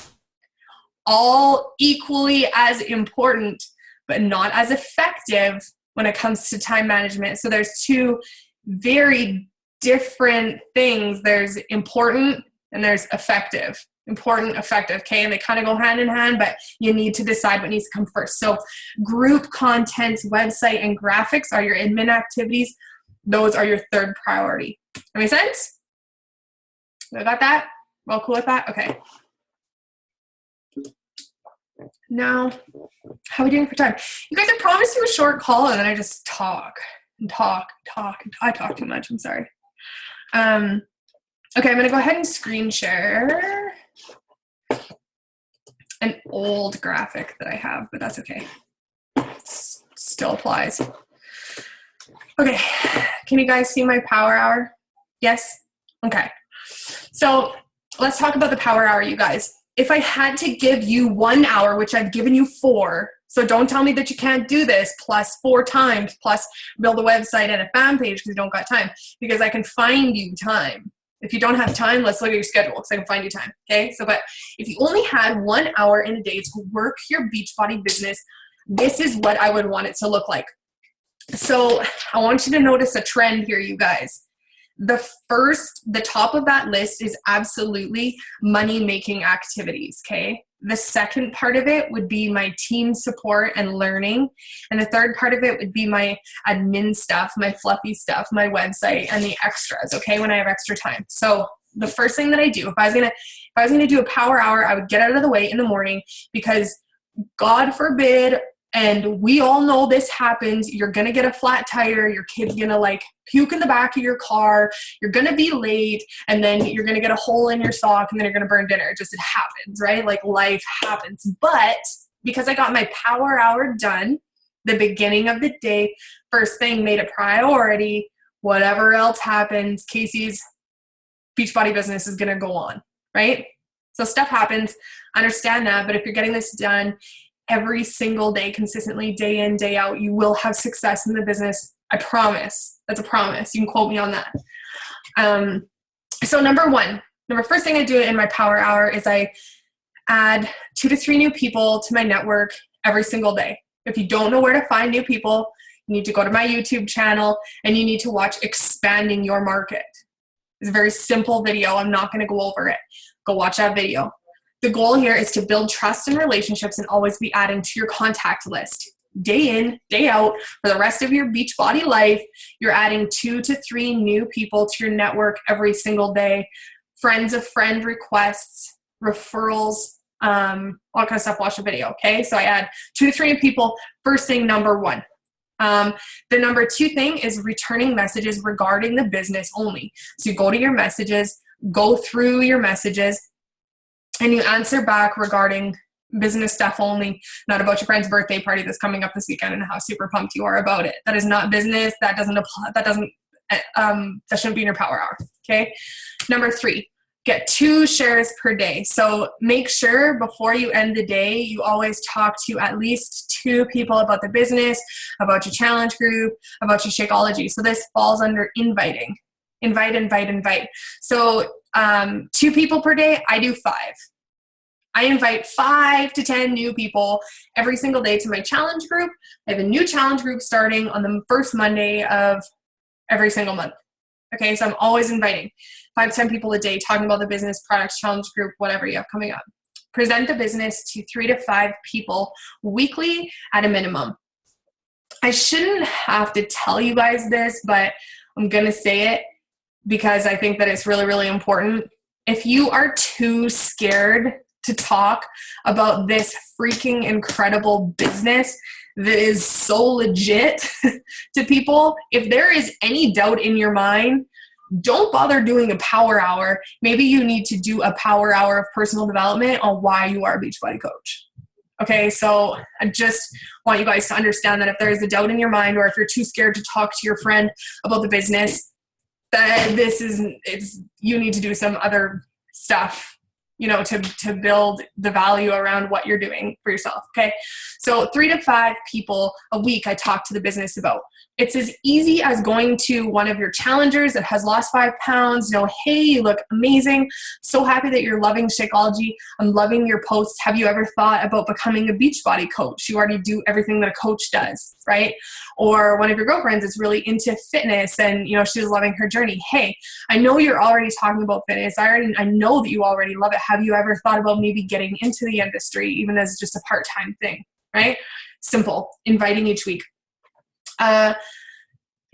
All equally as important, but not as effective when it comes to time management. So there's 2 very different things. There's important and there's effective. Important, effective, okay? And they kind of go hand in hand, but you need to decide what needs to come first. So group content, website, and graphics are your admin activities. Those are your third priority. That make sense? I got that? Well, cool with that? Okay. Now, how are we doing for time? You guys, I promised you a short call, and then I just talk and talk and talk. I talk too much. I'm sorry. Okay, I'm going to go ahead and screen share an old graphic that I have, but that's okay. Still applies. Okay, can you guys see my power hour? Yes? Okay. So let's talk about the power hour, you guys. If I had to give you 1 hour, which I've given you 4, so don't tell me that you can't do this, plus 4 times, plus build a website and a fan page because you don't got time, because I can find you time. If you don't have time, let's look at your schedule because I can find you time, okay? So, but if you only had 1 hour in a day to work your Beachbody business, this is what I would want it to look like. So I want you to notice a trend here, you guys. The top of that list is absolutely money-making activities, okay? The second part of it would be my team support and learning. And the third part of it would be my admin stuff, my fluffy stuff, my website, and the extras, okay, when I have extra time. So the first thing that I do, if I was gonna do a power hour, I would get out of the way in the morning, because God forbid, and we all know this happens, you're going to get a flat tire, your kid's going to like puke in the back of your car, you're going to be late, and then you're going to get a hole in your sock, and then you're going to burn dinner. It happens, right? Like life happens. But because I got my power hour done, the beginning of the day, first thing, made a priority, whatever else happens, Casey's Beachbody business is going to go on, right? So stuff happens, understand that, but if you're getting this done every single day, consistently, day in, day out, you will have success in the business. I promise. That's a promise. You can quote me on that. So first thing I do in my power hour is I add 2 to 3 new people to my network every single day. If you don't know where to find new people, you need to go to my YouTube channel and you need to watch Expanding Your Market. It's a very simple video. I'm not going to go over it. Go watch that video. The goal here is to build trust and relationships and always be adding to your contact list. Day in, day out, for the rest of your Beachbody life, you're adding 2 to 3 new people to your network every single day. Friends of friend requests, referrals, all kind of stuff. Watch the video, okay? So I add 2 to 3 new people, first thing, number 1. The number 2 thing is returning messages regarding the business only. So you go to your messages, go through your messages, and you answer back regarding business stuff only, not about your friend's birthday party that's coming up this weekend and how super pumped you are about it. That is not business. That doesn't apply. That shouldn't be in your power hour. Okay. Number 3, get 2 shares per day. So make sure before you end the day, you always talk to at least 2 people about the business, about your challenge group, about your Shakeology. So this falls under inviting. Invite. So 2 people per day, I do 5. I invite 5 to 10 new people every single day to my challenge group. I have a new challenge group starting on the first Monday of every single month. Okay, so I'm always inviting 5 to 10 people a day, talking about the business, products, challenge group, whatever you have coming up. Present the business to 3 to 5 people weekly at a minimum. I shouldn't have to tell you guys this, but I'm going to say it because I think that it's really, really important. If you are too scared to talk about this freaking incredible business that is so legit to people, if there is any doubt in your mind, don't bother doing a power hour. Maybe you need to do a power hour of personal development on why you are a Beachbody coach. Okay, so I just want you guys to understand that if there is a doubt in your mind, or if you're too scared to talk to your friend about the business, that you need to do some other stuff, to build the value around what you're doing for yourself. Okay. So 3 to 5 people a week I talk to the business about. It's as easy as going to one of your challengers that has lost 5 pounds. Hey, you look amazing. So happy that you're loving Shakeology. I'm loving your posts. Have you ever thought about becoming a Beachbody coach? You already do everything that a coach does, right? Or one of your girlfriends is really into fitness and, she's loving her journey. Hey, I know you're already talking about fitness. I know that you already love it. Have you ever thought about maybe getting into the industry, even as just a part-time thing, right? Simple, inviting each week.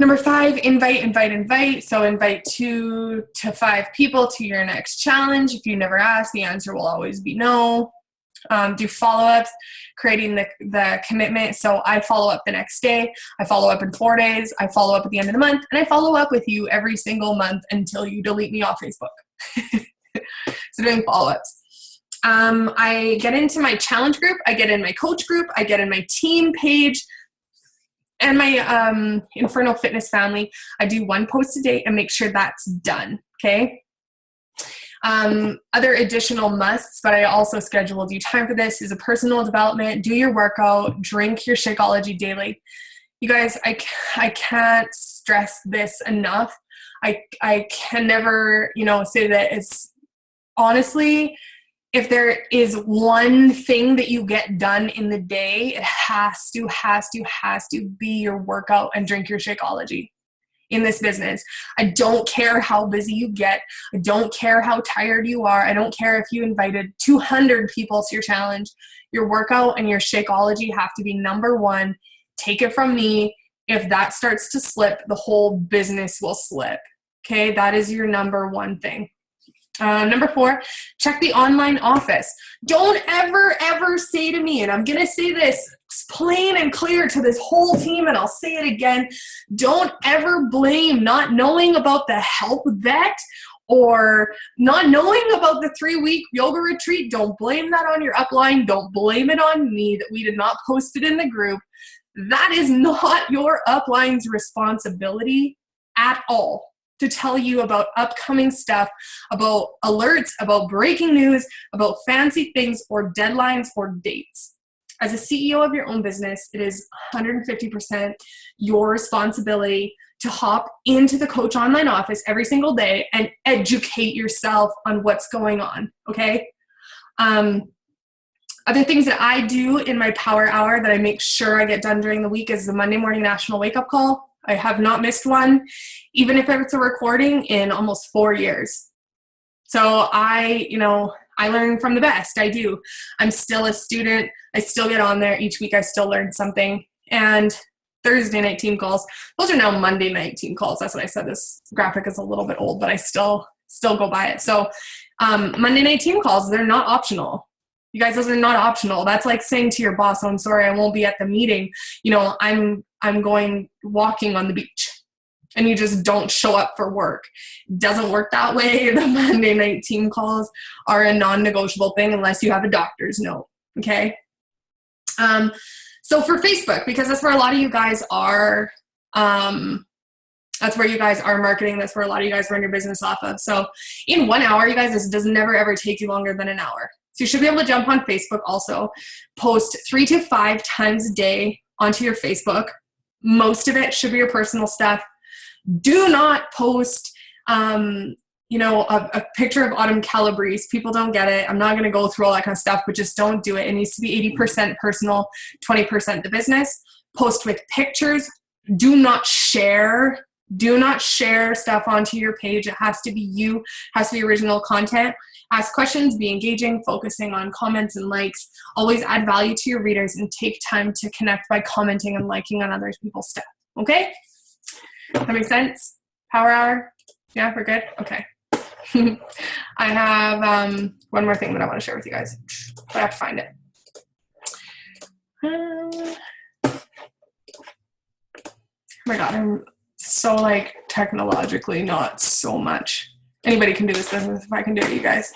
Number 5, invite. So invite 2 to 5 people to your next challenge. If you never ask, the answer will always be no. Do follow-ups, creating the commitment. So I follow up the next day. I follow up in 4 days. I follow up at the end of the month. And I follow up with you every single month until you delete me off Facebook. So doing follow-ups. I get into my challenge group. I get in my coach group. I get in my team page. and my Inferno Fitness family, I do 1 post a day and make sure that's done, okay? Other additional musts, but I also schedule due time for this, is a personal development, do your workout, drink your Shakeology daily. You guys, I can't stress this enough. I can never, say that it's honestly, if there is one thing that you get done in the day, it has to be your workout and drink your Shakeology in this business. I don't care how busy you get. I don't care how tired you are. I don't care if you invited 200 people to your challenge. Your workout and your Shakeology have to be number 1. Take it from me. If that starts to slip, the whole business will slip. Okay, that is your number 1 thing. Number 4, check the online office. Don't ever say to me, and I'm going to say this plain and clear to this whole team, and I'll say it again, don't ever blame not knowing about the health vet or not knowing about the 3-week yoga retreat. Don't blame that on your upline. Don't blame it on me that we did not post it in the group. That is not your upline's responsibility at all, to tell you about upcoming stuff, about alerts, about breaking news, about fancy things or deadlines or dates. As a CEO of your own business, it is 150% your responsibility to hop into the Coach Online office every single day and educate yourself on what's going on, okay? Other things that I do in my power hour that I make sure I get done during the week is the Monday morning national wake-up call. I have not missed one, even if it's a recording, in almost 4 years. So I learn from the best. I do. I'm still a student. I still get on there each week. I still learn something. And Thursday night team calls, those are now Monday night team calls. That's what I said. This graphic is a little bit old, but I still go by it. So Monday night team calls, they're not optional. You guys, those are not optional. That's like saying to your boss, oh, I'm sorry, I won't be at the meeting. I'm going walking on the beach, and you just don't show up for work. It doesn't work that way. The Monday night team calls are a non-negotiable thing unless you have a doctor's note, okay? So for Facebook, because that's where a lot of you guys are, that's where you guys are marketing. That's where a lot of you guys run your business off of. So in 1 hour, you guys, this does never ever take you longer than an hour. So you should be able to jump on Facebook also, post 3 to 5 times a day onto your Facebook. Most of it should be your personal stuff. Do not post, a picture of Autumn Calabrese. People don't get it. I'm not going to go through all that kind of stuff, but just don't do it. It needs to be 80% personal, 20% the business. Post with pictures. Do not share stuff onto your page. It has to be you, has to be original content. Ask questions, be engaging, focusing on comments and likes. Always add value to your readers and take time to connect by commenting and liking on other people's stuff. Okay? That makes sense? Power hour? Yeah, we're good? Okay. I have one more thing that I want to share with you guys, but I have to find it. Oh my God, I'm so technologically not so much. Anybody can do this business if I can do it, you guys.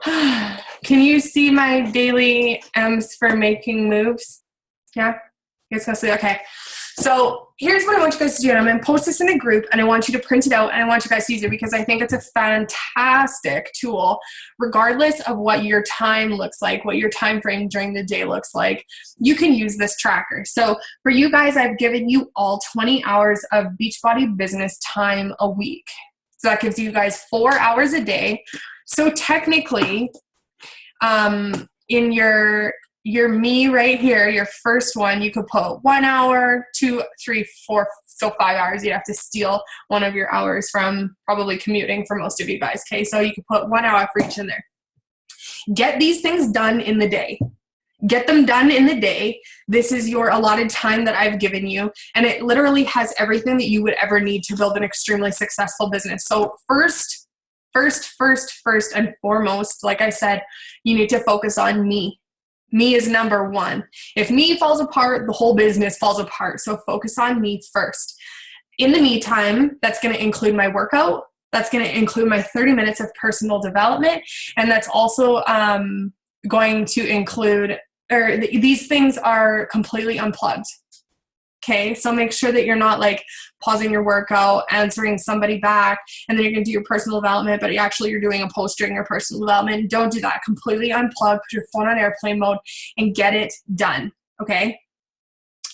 Can you see my daily M's for making moves? Yeah? You guys can see? Okay. So here's what I want you guys to do. And I'm going to post this in a group, and I want you to print it out, and I want you guys to use it because I think it's a fantastic tool, regardless of what your time looks like, what your time frame during the day looks like. You can use this tracker. So for you guys, I've given you all 20 hours of Beachbody business time a week. So that gives you guys 4 hours a day. So technically, in your me right here, your first one, you could put 1 hour, 2, 3, 4, so 5 hours. You'd have to steal one of your hours from probably commuting for most of you guys. Okay, so you could put 1 hour for each in there. Get these things done in the day. Get them done in the day. This is your allotted time that I've given you, and it literally has everything that you would ever need to build an extremely successful business. So first and foremost, like I said, you need to focus on me. Me is number one. If me falls apart, the whole business falls apart. So focus on me first. In the meantime, that's going to include my workout. That's going to include my 30 minutes of personal development. And that's also going to include, these things are completely unplugged. Okay, so make sure that you're not like pausing your workout, answering somebody back, and then you're gonna do your personal development, but you're doing a post during your personal development. Don't do that. Completely unplug, put your phone on airplane mode, and get it done, okay?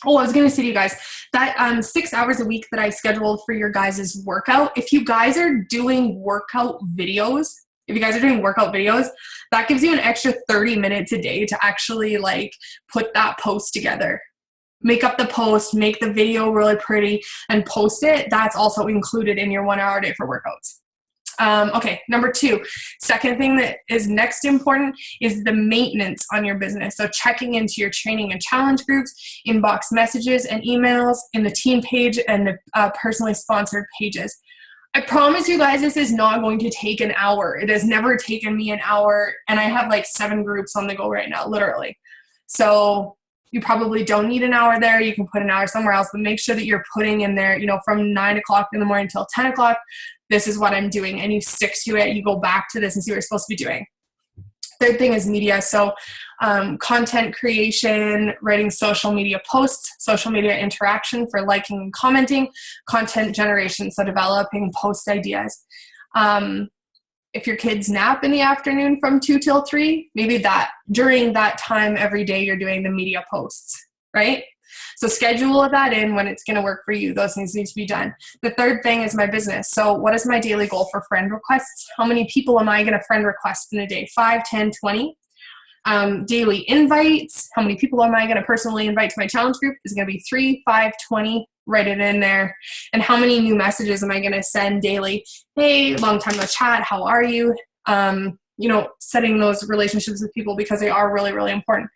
Oh, I was gonna say to you guys, that 6 hours a week that I scheduled for your guys' workout, if you guys are doing workout videos, that gives you an extra 30 minutes a day to actually like put that post together. Make up the post, make the video really pretty, and post it. That's also included in your 1 hour a day for workouts. Okay, number 2, second thing that is next important is the maintenance on your business. So checking into your training and challenge groups, inbox messages and emails, in the team page and the personally sponsored pages. I promise you guys, this is not going to take an hour. It has never taken me an hour, and I have like 7 groups on the go right now, literally. So you probably don't need an hour there. You can put an hour somewhere else, but make sure that you're putting in there, from 9 o'clock in the morning until 10 o'clock, this is what I'm doing, and you stick to it. You go back to this and see what you're supposed to be doing. Third thing is media. So content creation, writing social media posts, social media interaction for liking and commenting, content generation, so developing post ideas. If your kids nap in the afternoon from 2 till 3, maybe during that time every day you're doing the media posts, right? So schedule that in when it's going to work for you. Those things need to be done. The third thing is my business. So what is my daily goal for friend requests? How many people am I going to friend request in a day? 5, 10, 20? Daily invites. How many people am I going to personally invite to my challenge group? Is going to be 3, 5, 20. Write it in there. And how many new messages am I going to send daily? Hey, long time no chat. How are you? Setting those relationships with people, because they are really, really important.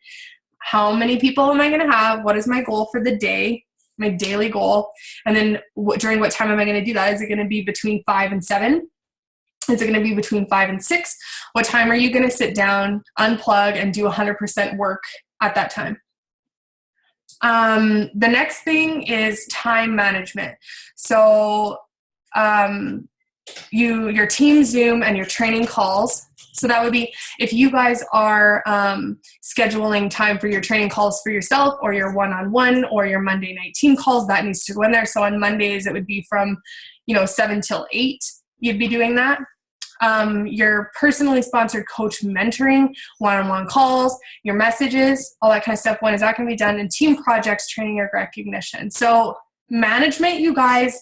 How many people am I going to have? What is my goal for the day? My daily goal. And then during what time am I going to do that? Is it going to be between 5 and 7? Is it going to be between 5 and 6? What time are you going to sit down, unplug, and do 100% work at that time? The next thing is time management. So your team Zoom and your training calls. So that would be if you guys are scheduling time for your training calls for yourself, or your one-on-one, or your Monday night team calls, that needs to go in there. So on Mondays, it would be from 7 till 8. You'd be doing that. Your personally sponsored coach mentoring, one-on-one calls, your messages, all that kind of stuff. When is that going to be done? And team projects, training, or recognition. So management, you guys,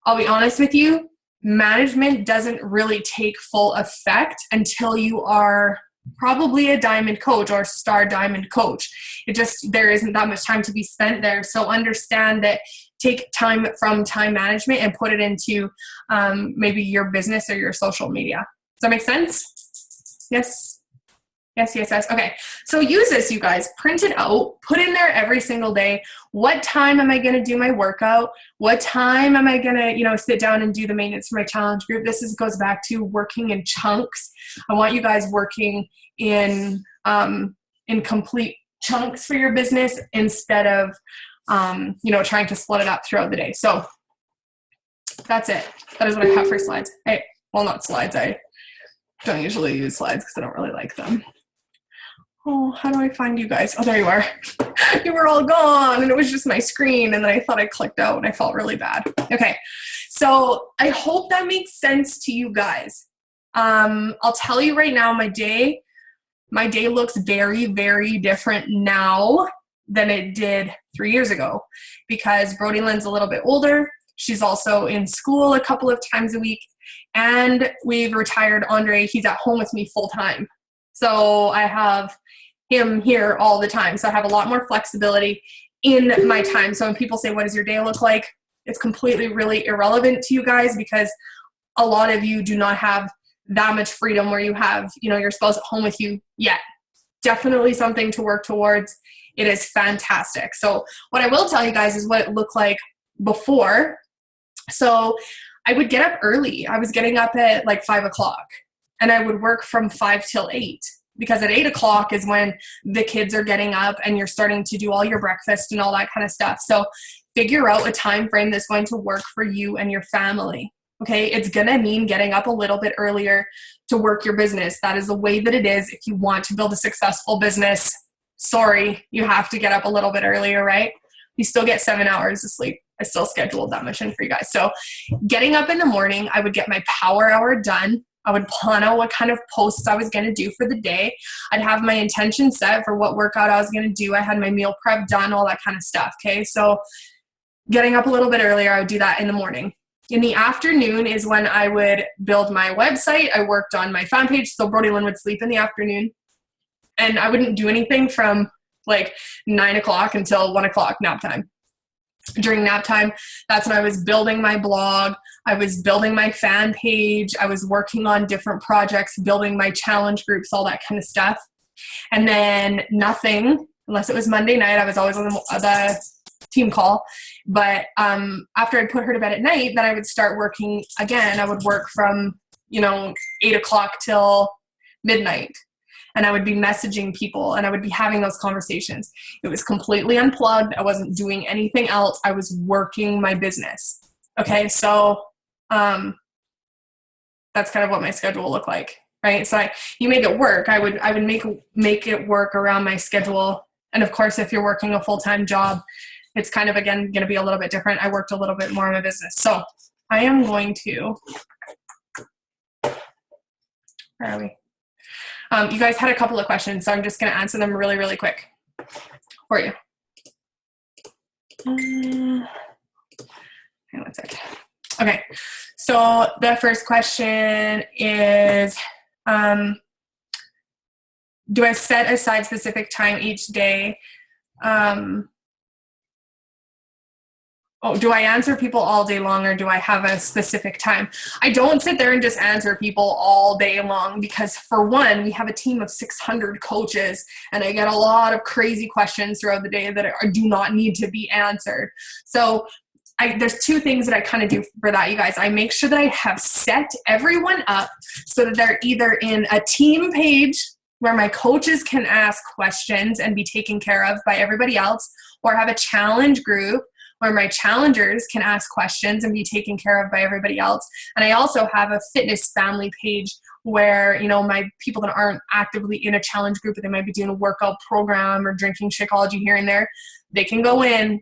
I'll be honest with you, management doesn't really take full effect until you are probably a diamond coach or star diamond coach. There isn't that much time to be spent there. So understand that. Take time from time management and put it into maybe your business or your social media. Does that make sense? Yes? Yes. Okay. So use this, you guys. Print it out. Put in there every single day. What time am I going to do my workout? What time am I going to, sit down and do the maintenance for my challenge group? This goes back to working in chunks. I want you guys working in complete chunks for your business instead of trying to split it up throughout the day. So that's it. That is what I have for slides. Not slides. I don't usually use slides because I don't really like them. Oh, how do I find you guys? Oh, there you are. You were all gone, and it was just my screen, and then I thought I clicked out, and I felt really bad. Okay, so I hope that makes sense to you guys. I'll tell you right now, my day looks very, very different now than it did 3 years ago, because Brody Lynn's a little bit older. She's also in school a couple of times a week, and we've retired Andre. He's at home with me full time. So I have him here all the time. So I have a lot more flexibility in my time. So when people say, what does your day look like? It's completely really irrelevant to you guys, because a lot of you do not have that much freedom where you have, your spouse at home with you yet. Definitely something to work towards. It is fantastic. So what I will tell you guys is what it looked like before. So I would get up early. I was getting up at like 5 o'clock, and I would work from 5 till 8, because at 8 o'clock is when the kids are getting up and you're starting to do all your breakfast and all that kind of stuff. So figure out a time frame that's going to work for you and your family. Okay, it's going to mean getting up a little bit earlier to work your business. That is the way that it is. If you want to build a successful business, sorry, you have to get up a little bit earlier, right? You still get 7 hours of sleep. I still scheduled that much in for you guys. So getting up in the morning, I would get my power hour done. I would plan out what kind of posts I was going to do for the day. I'd have my intention set for what workout I was going to do. I had my meal prep done, all that kind of stuff. Okay. So getting up a little bit earlier, I would do that in the morning. In the afternoon is when I would build my website. I worked on my fan page. So Brody Lynn would sleep in the afternoon, and I wouldn't do anything from like 9 o'clock until 1 o'clock nap time. During nap time, that's when I was building my blog. I was building my fan page. I was working on different projects, building my challenge groups, all that kind of stuff. And then nothing, unless it was Monday night, I was always on the team call. But after I put her to bed at night, then I would start working again. I would work from, 8 o'clock till midnight. And I would be messaging people, and I would be having those conversations. It was completely unplugged. I wasn't doing anything else. I was working my business. Okay, so that's kind of what my schedule looked like, right? So you make it work. I would make it work around my schedule. And of course, if you're working a full-time job, it's kind of, again, going to be a little bit different. I worked a little bit more in my business. So I am going to, where are we? You guys had a couple of questions, so I'm just going to answer them really, really quick for you. Hang on one sec. Okay, so the first question is, do I set aside specific time each day? Do I answer people all day long, or do I have a specific time? I don't sit there and just answer people all day long, because for one, we have a team of 600 coaches, and I get a lot of crazy questions throughout the day that do not need to be answered. So there's two things that I kind of do for that, you guys. I make sure that I have set everyone up so that they're either in a team page where my coaches can ask questions and be taken care of by everybody else, or have a challenge group where my challengers can ask questions and be taken care of by everybody else. And I also have a fitness family page where, my people that aren't actively in a challenge group, but they might be doing a workout program or drinking Shakeology here and there, they can go in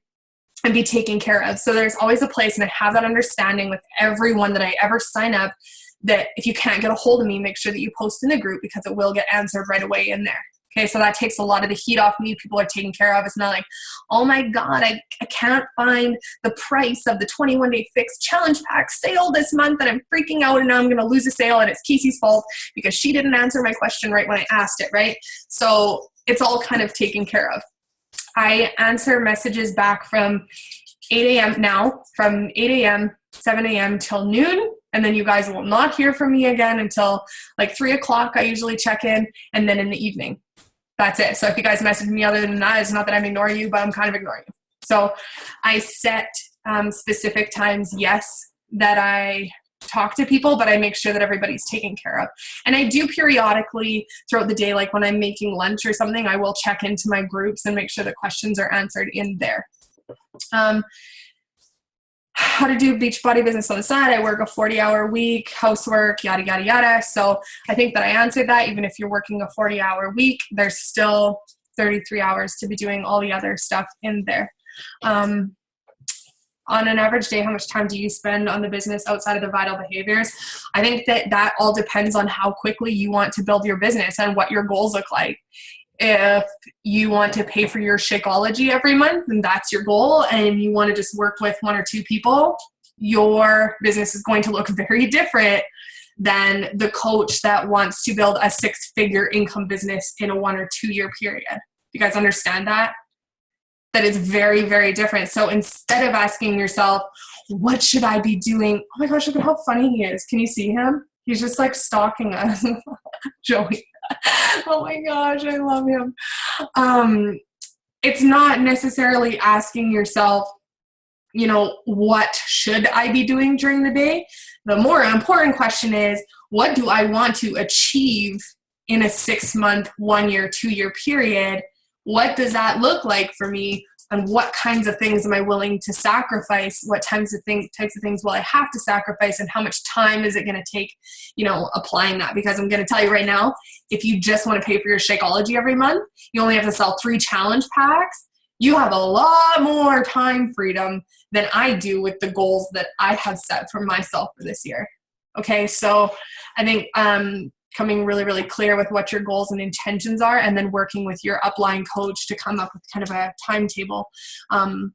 and be taken care of. So there's always a place, and I have that understanding with everyone that I ever sign up, that if you can't get a hold of me, make sure that you post in the group, because it will get answered right away in there. Okay, so that takes a lot of the heat off me. People are taken care of. It's not like, oh my God, I can't find the price of the 21-day fixed challenge pack sale this month, and I'm freaking out, and now I'm going to lose a sale, and it's Casey's fault because she didn't answer my question right when I asked it, right? So it's all kind of taken care of. I answer messages back from 8 a.m. now, from 8 a.m., 7 a.m. till noon. And then you guys will not hear from me again until like 3 o'clock. I usually check in, and then in the evening. That's it. So if you guys message me other than that, it's not that I'm ignoring you, but I'm kind of ignoring you. So I set specific times, yes, that I talk to people, but I make sure that everybody's taken care of. And I do periodically throughout the day, like when I'm making lunch or something, I will check into my groups and make sure that questions are answered in there. How to do Beachbody business on the side. I work a 40-hour week, housework, yada, yada, yada. So I think that I answered that. Even if you're working a 40-hour week, there's still 33 hours to be doing all the other stuff in there. On an average day, how much time do you spend on the business outside of the vital behaviors? I think that all depends on how quickly you want to build your business and what your goals look like. If you want to pay for your Shakeology every month, and that's your goal, and you want to just work with 1 or 2 people, your business is going to look very different than the coach that wants to build a 6-figure income business in a 1 or 2 year period. You guys understand that? That is very, very different. So instead of asking yourself, what should I be doing? Oh my gosh, look at how funny he is. Can you see him? He's just like stalking us. Joey. Oh my gosh, I love him. It's not necessarily asking yourself, what should I be doing during the day? The more important question is, what do I want to achieve in a 6-month, 1 year, 2 year period? What does that look like for me? And what kinds of things am I willing to sacrifice? What types of things will I have to sacrifice? And how much time is it going to take, applying that? Because I'm going to tell you right now, if you just want to pay for your Shakeology every month, you only have to sell 3 challenge packs. You have a lot more time freedom than I do with the goals that I have set for myself for this year. Okay, so I think coming really, really clear with what your goals and intentions are, and then working with your upline coach to come up with kind of a timetable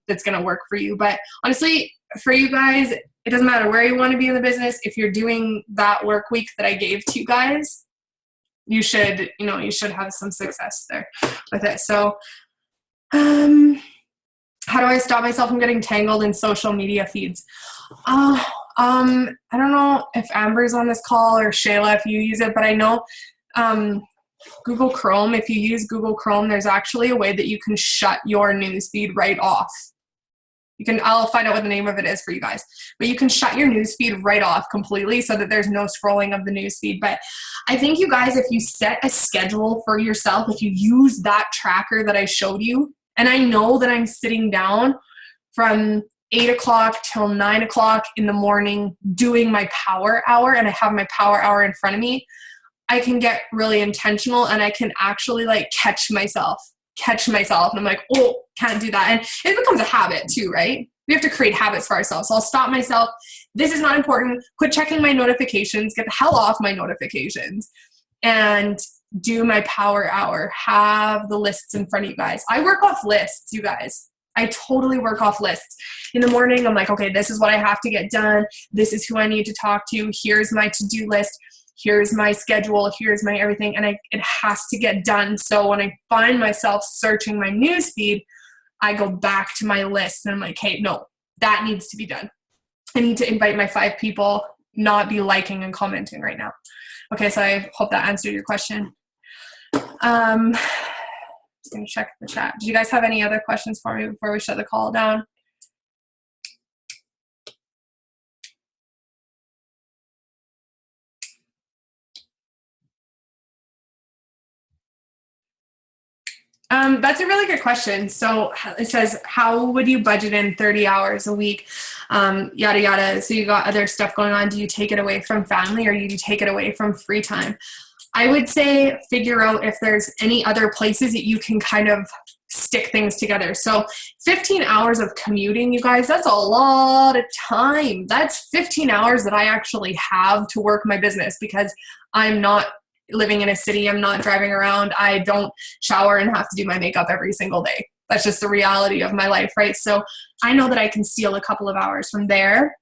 that's going to work for you. But honestly, for you guys, it doesn't matter where you want to be in the business. If you're doing that work week that I gave to you guys, you should have some success there with it. So how do I stop myself from getting tangled in social media feeds? I don't know if Amber's on this call or Shayla if you use it, but I know Google Chrome, if you use Google Chrome, there's actually a way that you can shut your newsfeed right off. I'll find out what the name of it is for you guys, but you can shut your newsfeed right off completely so that there's no scrolling of the newsfeed. But I think you guys, if you set a schedule for yourself, if you use that tracker that I showed you, and I know that I'm sitting down from 8 o'clock till 9 o'clock in the morning doing my power hour, and I have my power hour in front of me, I can get really intentional and I can actually like catch myself. And I'm like, oh, can't do that. And it becomes a habit too, right? We have to create habits for ourselves. So I'll stop myself. This is not important. Quit checking my notifications. Get the hell off my notifications and do my power hour. Have the lists in front of you guys. I work off lists, you guys. I totally work off lists. In the morning, I'm like, okay, this is what I have to get done. This is who I need to talk to. Here's my to-do list. Here's my schedule, here's my everything, and it has to get done. So when I find myself searching my newsfeed, I go back to my list and I'm like, hey, no, that needs to be done. I need to invite my 5 people, not be liking and commenting right now. Okay, so I hope that answered your question. Just gonna check the chat. Do you guys have any other questions for me before we shut the call down? That's a really good question. So it says, how would you budget in 30 hours a week? Yada, yada. So you got other stuff going on. Do you take it away from family or do you take it away from free time? I would say figure out if there's any other places that you can kind of stick things together. So 15 hours of commuting, you guys, that's a lot of time. That's 15 hours that I actually have to work my business because I'm not living in a city. I'm not driving around. I don't shower and have to do my makeup every single day. That's just the reality of my life, right? So I know that I can steal a couple of hours from there.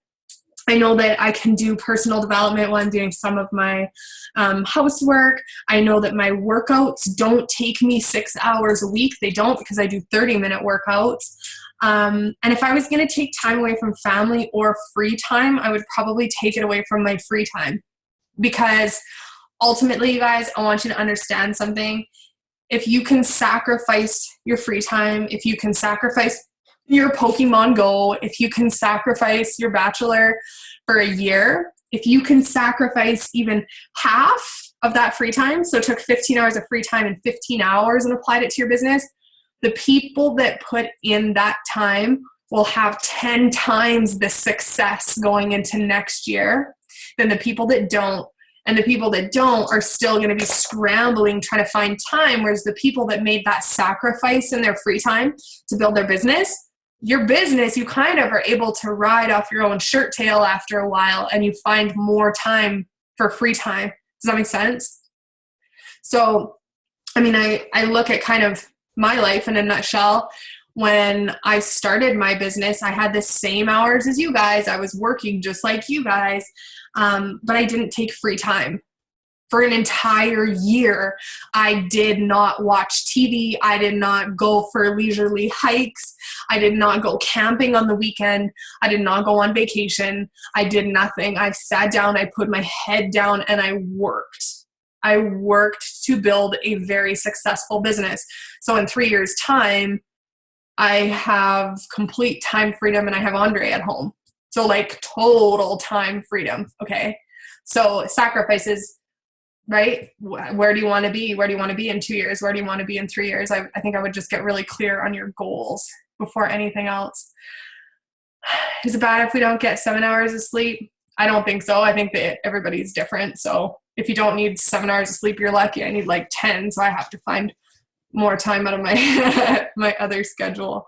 I know that I can do personal development while I'm doing some of my housework. I know that my workouts don't take me 6 hours a week. They don't, because I do 30-minute workouts. And if I was going to take time away from family or free time, I would probably take it away from my free time, because ultimately, you guys, I want you to understand something. If you can sacrifice your free time, if you can sacrifice your Pokemon Go, if you can sacrifice your Bachelor for a year, if you can sacrifice even half of that free time, so took 15 hours of free time in 15 hours and applied it to your business, the people that put in that time will have 10 times the success going into next year than the people that don't. And the people that don't are still going to be scrambling, trying to find time, whereas the people that made that sacrifice in their free time to build their business, your business, you kind of are able to ride off your own shirt tail after a while, and you find more time for free time. Does that make sense? So, I mean, I look at kind of my life in a nutshell. When I started my business, I had the same hours as you guys. I was working just like you guys, but I didn't take free time. For an entire year, I did not watch TV. I did not go for leisurely hikes. I did not go camping on the weekend. I did not go on vacation. I did nothing. I sat down, I put my head down, and I worked. I worked to build a very successful business. So in 3 years' time, I have complete time freedom and I have Andre at home. So like total time freedom. Okay. So sacrifices, right? Where do you want to be? Where do you want to be in 2 years? Where do you want to be in 3 years? I think I would just get really clear on your goals before anything else. Is it bad if we don't get 7 hours of sleep? I don't think so. I think that everybody's different. So if you don't need 7 hours of sleep, you're lucky. I need like 10. So I have to find more time out of my my other schedule.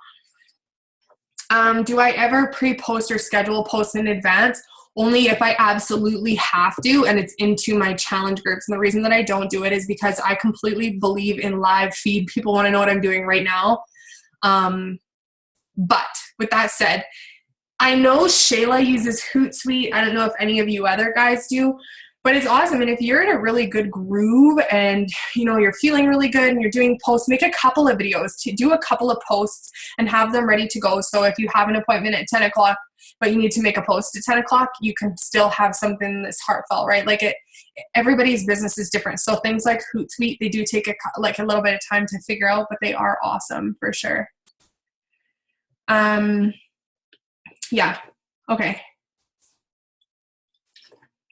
Do I ever pre-post or schedule posts in advance? Only if I absolutely have to and it's into my challenge groups. And the reason that I don't do it is because I completely believe in live feed. People want to know what I'm doing right now. But with that said, I know Shayla uses Hootsuite. I don't know if any of you other guys do, but it's awesome. And if you're in a really good groove and you're feeling really good and you're doing posts, make a couple of videos, to do a couple of posts and have them ready to go. So if you have an appointment at 10 o'clock, but you need to make a post at 10 o'clock, you can still have something that's heartfelt, right? Like everybody's business is different. So things like Hootsuite, they do take a little bit of time to figure out, but they are awesome for sure. Yeah. Okay.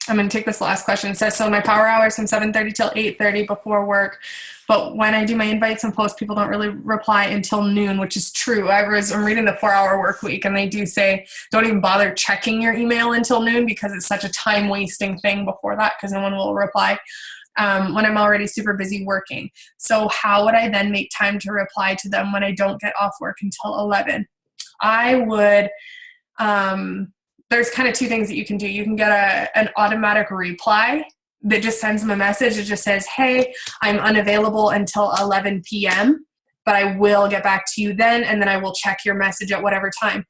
I'm going to take this last question. It says, so my power hours from 7:30 till 8:30 before work, but when I do my invites and posts, people don't really reply until noon, which is true. I'm reading the 4-Hour Work Week, and they do say, don't even bother checking your email until noon because it's such a time-wasting thing before that because no one will reply when I'm already super busy working. So how would I then make time to reply to them when I don't get off work until 11? I would... there's kind of two things that you can do. You can get an automatic reply that just sends them a message. It just says, hey, I'm unavailable until 11 p.m., but I will get back to you then, and then I will check your message at whatever time.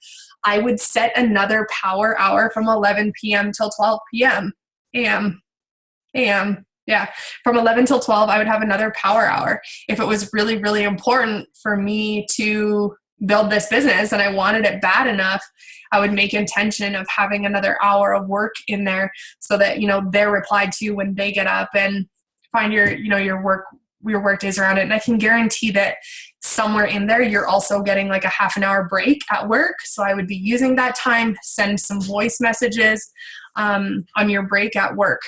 I would set another power hour from 11 p.m. till 12 p.m. a.m. Yeah, from 11 till 12, I would have another power hour. If it was really, really important for me to build this business and I wanted it bad enough, I would make intention of having another hour of work in there so that, they're replied to when they get up and find your work days around it. And I can guarantee that somewhere in there, you're also getting like a half an hour break at work. So I would be using that time, send some voice messages on your break at work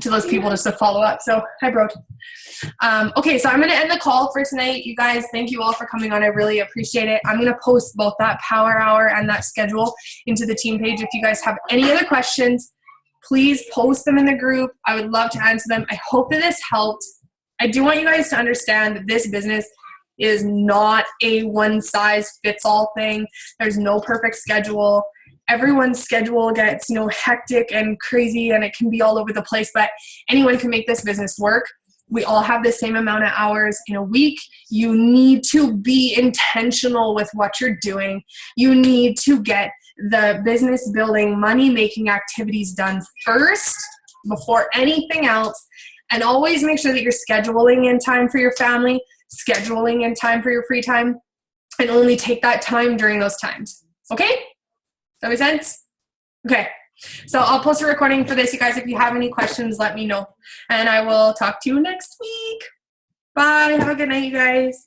to those people just to follow up. So, hi, bro. Okay, so I'm going to end the call for tonight. You guys, thank you all for coming on. I really appreciate it. I'm going to post both that power hour and that schedule into the team page. If you guys have any other questions, please post them in the group. I would love to answer them. I hope that this helped. I do want you guys to understand that this business is not a one-size-fits-all thing. There's no perfect schedule. Everyone's schedule gets, hectic and crazy, and it can be all over the place, but anyone can make this business work. We all have the same amount of hours in a week. You need to be intentional with what you're doing. You need to get the business building, money-making activities done first before anything else. And always make sure that you're scheduling in time for your family, scheduling in time for your free time, and only take that time during those times. Okay? Does that make sense? Okay. So I'll post a recording for this. You guys, if you have any questions, let me know. And I will talk to you next week. Bye. Have a good night, you guys.